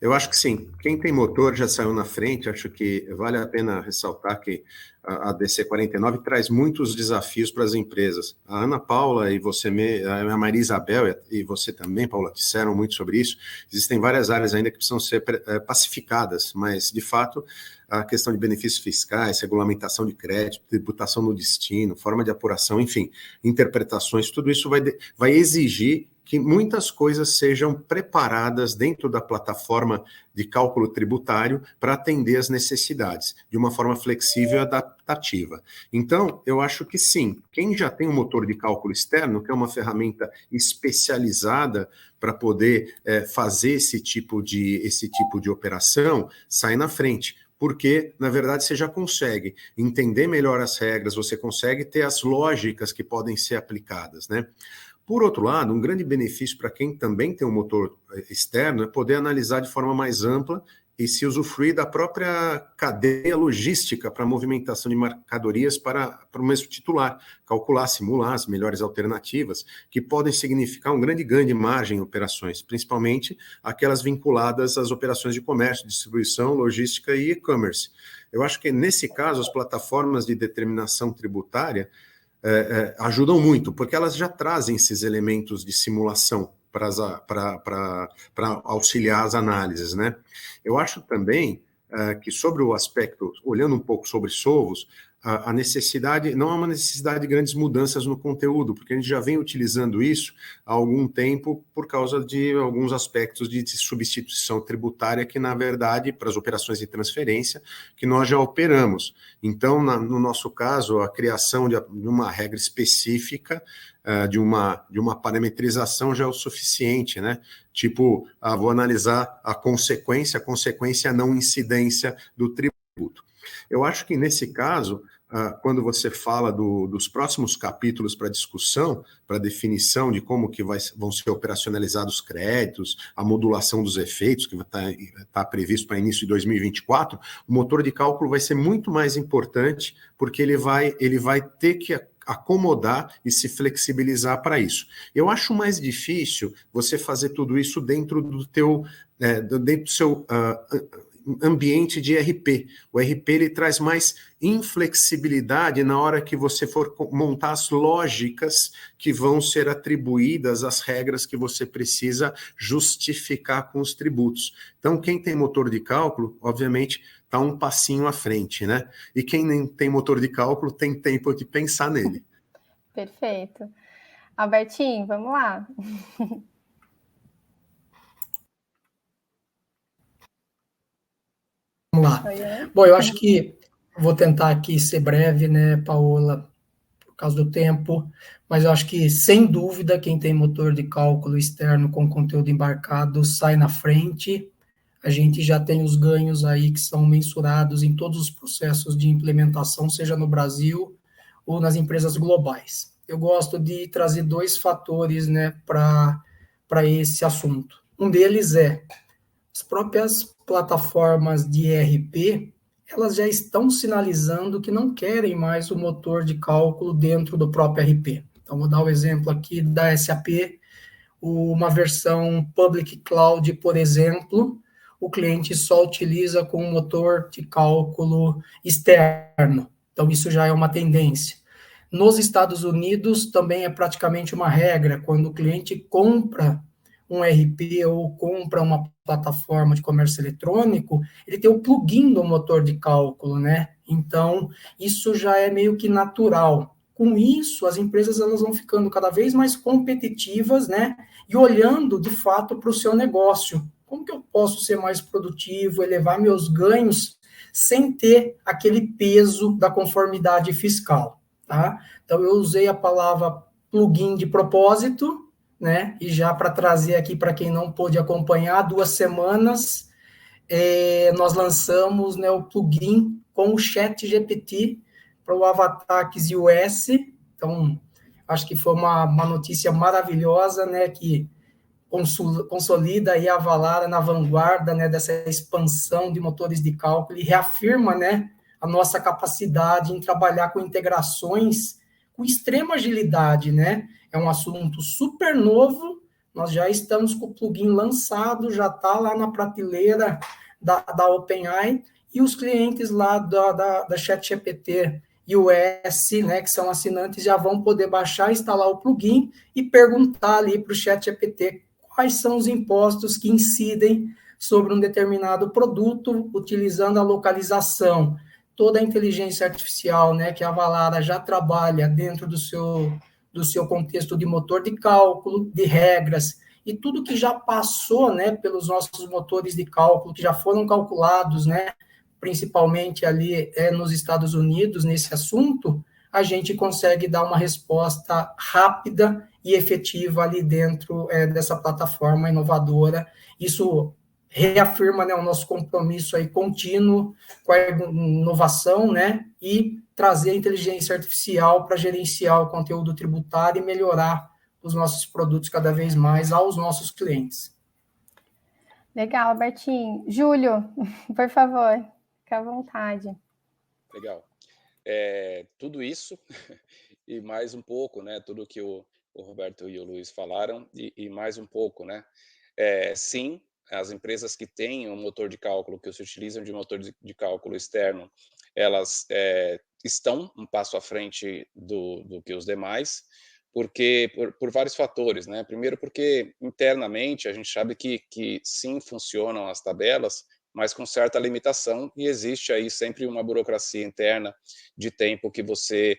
Eu acho que sim. Quem tem motor já saiu na frente. Acho que vale a pena ressaltar que a DC49 traz muitos desafios para as empresas. A Ana Paula e você, a Maria Isabel e você também, Paula, disseram muito sobre isso. Existem várias áreas ainda que precisam ser pacificadas, mas, de fato, a questão de benefícios fiscais, regulamentação de crédito, tributação no destino, forma de apuração, enfim, interpretações, tudo isso vai exigir que muitas coisas sejam preparadas dentro da plataforma de cálculo tributário para atender às necessidades, de uma forma flexível e adaptativa. Então, eu acho que sim, quem já tem um motor de cálculo externo, que é uma ferramenta especializada para poder fazer esse tipo de operação, sai na frente. Porque, na verdade, você já consegue entender melhor as regras, você consegue ter as lógicas que podem ser aplicadas, né? Por outro lado, um grande benefício para quem também tem um motor externo é poder analisar de forma mais ampla e se usufruir da própria cadeia logística para a movimentação de mercadorias para o mesmo titular, calcular, simular as melhores alternativas, que podem significar um grande ganho de margem em operações, principalmente aquelas vinculadas às operações de comércio, distribuição, logística e e-commerce. Eu acho que, nesse caso, as plataformas de determinação tributária ajudam muito, porque elas já trazem esses elementos de simulação para auxiliar as análises, né? Eu acho também que sobre o aspecto, olhando um pouco sobre Solvos, a necessidade, não há uma necessidade de grandes mudanças no conteúdo, porque a gente já vem utilizando isso há algum tempo por causa de alguns aspectos de substituição tributária que, na verdade, para as operações de transferência, que nós já operamos. Então, no nosso caso, a criação de uma regra específica, de uma parametrização já é o suficiente, né? Tipo, vou analisar a consequência a não incidência do tributo. Eu acho que, nesse caso, quando você fala dos próximos capítulos para discussão, para definição de como que vão ser operacionalizados os créditos, a modulação dos efeitos, que está previsto para início de 2024, o motor de cálculo vai ser muito mais importante, porque ele vai ter que acomodar e se flexibilizar para isso. Eu acho mais difícil você fazer tudo isso dentro do seu ambiente de RP. O RP ele traz mais inflexibilidade na hora que você for montar as lógicas que vão ser atribuídas às regras que você precisa justificar com os tributos. Então, quem tem motor de cálculo, obviamente, está um passinho à frente, né? E quem nem tem motor de cálculo tem tempo de pensar nele. Perfeito. Albertinho, vamos lá. Vamos lá. Bom, eu acho que vou tentar aqui ser breve, né, Paola, por causa do tempo, mas eu acho que, sem dúvida, quem tem motor de cálculo externo com conteúdo embarcado sai na frente. A gente já tem os ganhos aí que são mensurados em todos os processos de implementação, seja no Brasil ou nas empresas globais. Eu gosto de trazer 2 fatores, né, para esse assunto. Um deles é as próprias plataformas de ERP, elas já estão sinalizando que não querem mais o motor de cálculo dentro do próprio ERP. Então, vou dar o exemplo aqui da SAP, uma versão Public Cloud, por exemplo, o cliente só utiliza com um motor de cálculo externo. Então, isso já é uma tendência. Nos Estados Unidos, também é praticamente uma regra, quando o cliente compra um ERP ou compra uma plataforma de comércio eletrônico, ele tem o plugin do motor de cálculo, né? Então, isso já é meio que natural. Com isso, as empresas elas vão ficando cada vez mais competitivas, né? E olhando, de fato, para o seu negócio. Como que eu posso ser mais produtivo, elevar meus ganhos, sem ter aquele peso da conformidade fiscal? tá? Então, eu usei a palavra plugin de propósito, né? E já para trazer aqui para quem não pôde acompanhar, 2 semanas, nós lançamos, né, o plugin com o ChatGPT para o Avatax iOS. Então, acho que foi uma notícia maravilhosa, né, que consolida aí a Avalara na vanguarda, né, dessa expansão de motores de cálculo e reafirma, né, a nossa capacidade em trabalhar com integrações com extrema agilidade, né? É um assunto super novo, nós já estamos com o plugin lançado, já está lá na prateleira da OpenAI, e os clientes lá da ChatGPT iOS, né, que são assinantes, já vão poder baixar, instalar o plugin e perguntar ali para o ChatGPT quais são os impostos que incidem sobre um determinado produto, utilizando a localização, toda a inteligência artificial, né, que a Avalara já trabalha dentro do seu contexto de motor de cálculo, de regras, e tudo que já passou, né, pelos nossos motores de cálculo, que já foram calculados, né, principalmente ali nos Estados Unidos, nesse assunto, a gente consegue dar uma resposta rápida e efetiva ali dentro dessa plataforma inovadora. Isso reafirma, né, o nosso compromisso aí contínuo com a inovação, né, e trazer a inteligência artificial para gerenciar o conteúdo tributário e melhorar os nossos produtos cada vez mais aos nossos clientes. Legal, Albertinho. Júlio, por favor, fica à vontade. Legal. Tudo isso e mais um pouco, né? Tudo que o Roberto e o Luiz falaram e mais um pouco, né? Sim, as empresas que têm um motor de cálculo, que se utilizam de motor de cálculo externo, elas estão um passo à frente do que os demais, porque por vários fatores, né? Primeiro, porque internamente a gente sabe que sim funcionam as tabelas, mas com certa limitação, e existe aí sempre uma burocracia interna de tempo que você,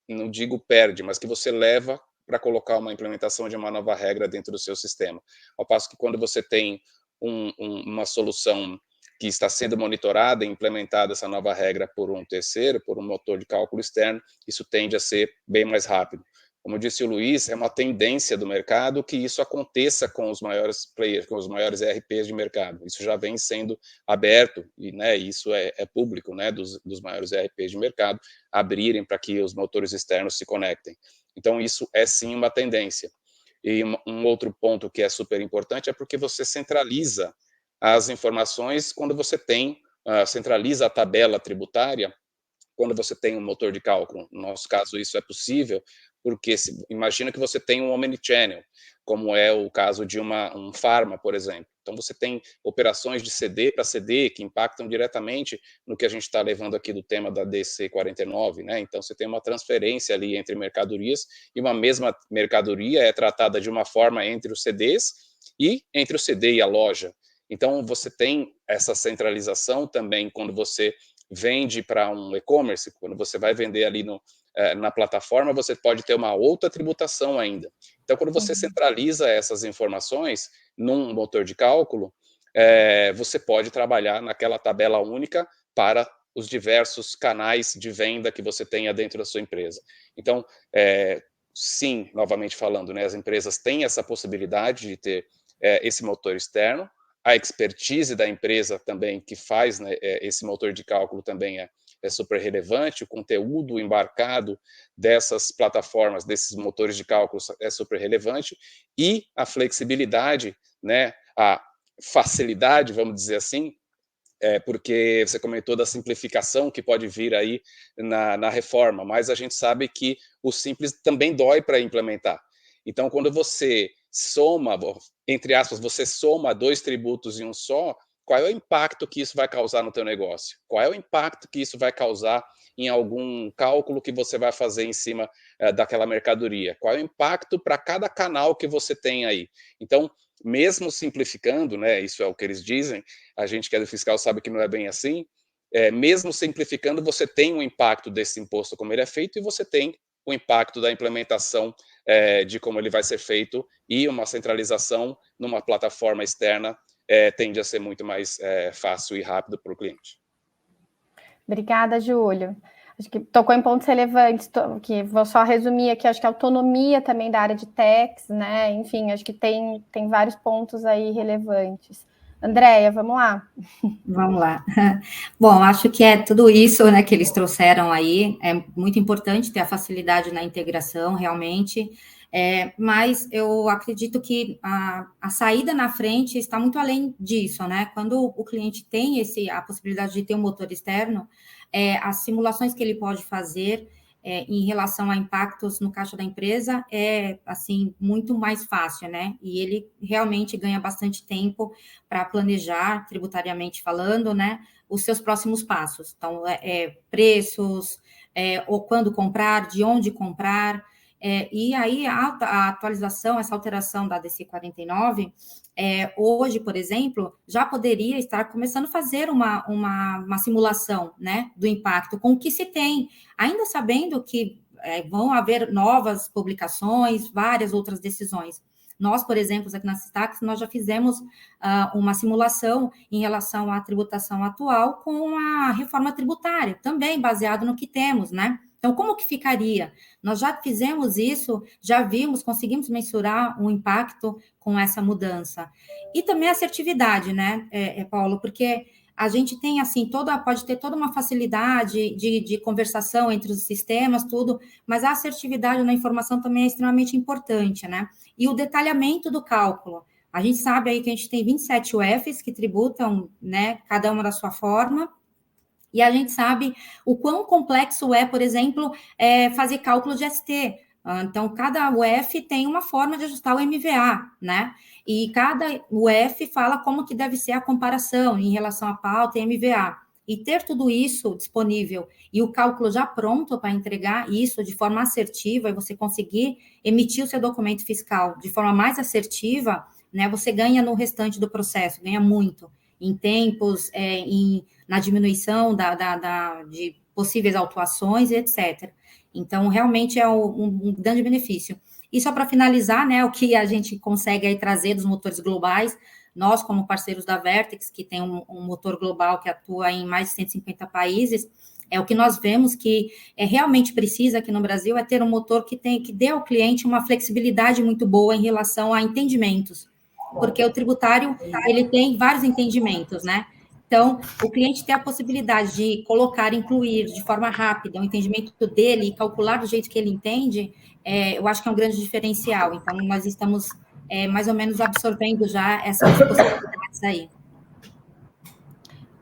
não digo perde, mas que você leva para colocar uma implementação de uma nova regra dentro do seu sistema. Ao passo que quando você tem uma solução que está sendo monitorada e implementada essa nova regra por um terceiro, por um motor de cálculo externo, isso tende a ser bem mais rápido. Como disse o Luiz, é uma tendência do mercado que isso aconteça com os maiores players, com os maiores ERPs de mercado. Isso já vem sendo aberto, e né, isso é público, né, dos maiores ERPs de mercado, abrirem para que os motores externos se conectem. Então, isso é sim uma tendência. E um outro ponto que é super importante é porque você centraliza as informações quando você tem, centraliza a tabela tributária quando você tem um motor de cálculo. No nosso caso, isso é possível, porque imagina que você tem um omnichannel, como é o caso de um pharma, por exemplo. Então, você tem operações de CD para CD que impactam diretamente no que a gente está levando aqui do tema da DC 49, né? Então, você tem uma transferência ali entre mercadorias, e uma mesma mercadoria é tratada de uma forma entre os CDs e entre o CD e a loja. Então, você tem essa centralização também quando você vende para um e-commerce, quando você vai vender ali na plataforma, você pode ter uma outra tributação ainda. Então, quando você centraliza essas informações num motor de cálculo, você pode trabalhar naquela tabela única para os diversos canais de venda que você tenha dentro da sua empresa. Então, sim, novamente falando, né, as empresas têm essa possibilidade de ter esse motor externo. A expertise da empresa também que faz, né, esse motor de cálculo também é super relevante, o conteúdo embarcado dessas plataformas, desses motores de cálculo é super relevante, e a flexibilidade, né, a facilidade, vamos dizer assim, porque você comentou da simplificação que pode vir aí na reforma, mas a gente sabe que o simples também dói para implementar. Então, quando você soma, entre aspas, você soma 2 tributos em um só, qual é o impacto que isso vai causar no teu negócio? Qual é o impacto que isso vai causar em algum cálculo que você vai fazer em cima daquela mercadoria? Qual é o impacto para cada canal que você tem aí? Então, mesmo simplificando, né, isso é o que eles dizem, a gente que é do fiscal sabe que não é bem assim, mesmo simplificando, você tem um impacto desse imposto como ele é feito, e você tem o impacto da implementação de como ele vai ser feito, e uma centralização numa plataforma externa tende a ser muito mais fácil e rápido para o cliente. Obrigada, Júlio. Acho que tocou em pontos relevantes, que vou só resumir aqui, acho que a autonomia também da área de techs, né? Enfim, acho que tem vários pontos aí relevantes. Andréia, vamos lá. Vamos lá. Bom, acho que é tudo isso, né, que eles trouxeram aí. É muito importante ter a facilidade na integração, realmente. Mas eu acredito que a saída na frente está muito além disso, né? Quando o cliente tem a possibilidade de ter um motor externo, as simulações que ele pode fazer em relação a impactos no caixa da empresa assim, muito mais fácil, né? E ele realmente ganha bastante tempo para planejar, tributariamente falando, né, os seus próximos passos. Então, preços, ou quando comprar, de onde comprar, e aí a atualização, essa alteração da ADC 49, hoje, por exemplo, já poderia estar começando a fazer uma simulação, né, do impacto com o que se tem, ainda sabendo que vão haver novas publicações, várias outras decisões. Nós, por exemplo, aqui na Systax, nós já fizemos uma simulação em relação à tributação atual com a reforma tributária, também baseado no que temos, né? Então, como que ficaria? Nós já fizemos isso, já vimos, conseguimos mensurar o impacto com essa mudança. E também a assertividade, né, Paulo? Porque a gente tem, assim, pode ter toda uma facilidade de conversação entre os sistemas, tudo, mas a assertividade na informação também é extremamente importante, né? E o detalhamento do cálculo. A gente sabe aí que a gente tem 27 UFs que tributam, né, cada uma da sua forma, e a gente sabe o quão complexo por exemplo, fazer cálculo de ST. Então, cada UF tem uma forma de ajustar o MVA, né? E cada UF fala como que deve ser a comparação em relação à pauta e MVA. E ter tudo isso disponível e o cálculo já pronto para entregar isso de forma assertiva e você conseguir emitir o seu documento fiscal de forma mais assertiva, né? Você ganha no restante do processo, ganha muito em tempos, na diminuição de possíveis autuações, etc. Então, realmente é um grande benefício. E só para finalizar, né, o que a gente consegue aí trazer dos motores globais, nós, como parceiros da Vertex, que tem um motor global que atua em mais de 150 países, o que nós vemos que realmente precisa aqui no Brasil ter um motor que dê ao cliente uma flexibilidade muito boa em relação a entendimentos, porque o tributário, ele tem vários entendimentos, né? Então, o cliente tem a possibilidade de colocar, incluir de forma rápida o entendimento dele e calcular do jeito que ele entende, eu acho que é um grande diferencial. Então, nós estamos mais ou menos absorvendo já essas possibilidades aí.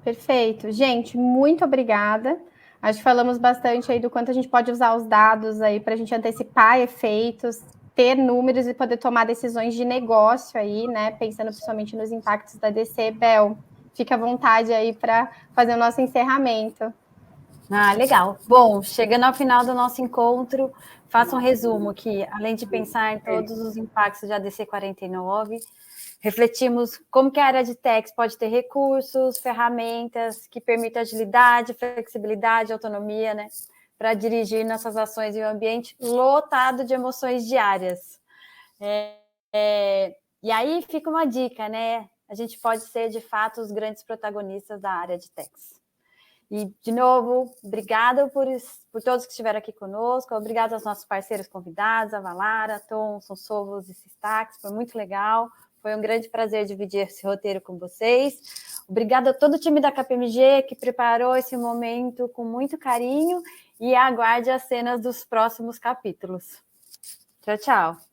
Perfeito. Gente, muito obrigada. Acho que falamos bastante aí do quanto a gente pode usar os dados aí para a gente antecipar efeitos, ter números e poder tomar decisões de negócio aí, né? Pensando principalmente nos impactos da DC. Bel, fica à vontade aí para fazer o nosso encerramento. Legal. Bom, chegando ao final do nosso encontro, faço um resumo que, além de pensar em todos os impactos da ADC 49, refletimos como que a área de techs pode ter recursos, ferramentas que permitam agilidade, flexibilidade, autonomia, né, para dirigir nossas ações em um ambiente lotado de emoções diárias. E aí fica uma dica, né? A gente pode ser, de fato, os grandes protagonistas da área de techs. E, de novo, obrigada por todos que estiveram aqui conosco, obrigada aos nossos parceiros convidados, a Valara, Thomson, Sovos e Systax, foi muito legal, foi um grande prazer dividir esse roteiro com vocês. Obrigada a todo o time da KPMG que preparou esse momento com muito carinho e aguarde as cenas dos próximos capítulos. Tchau, tchau.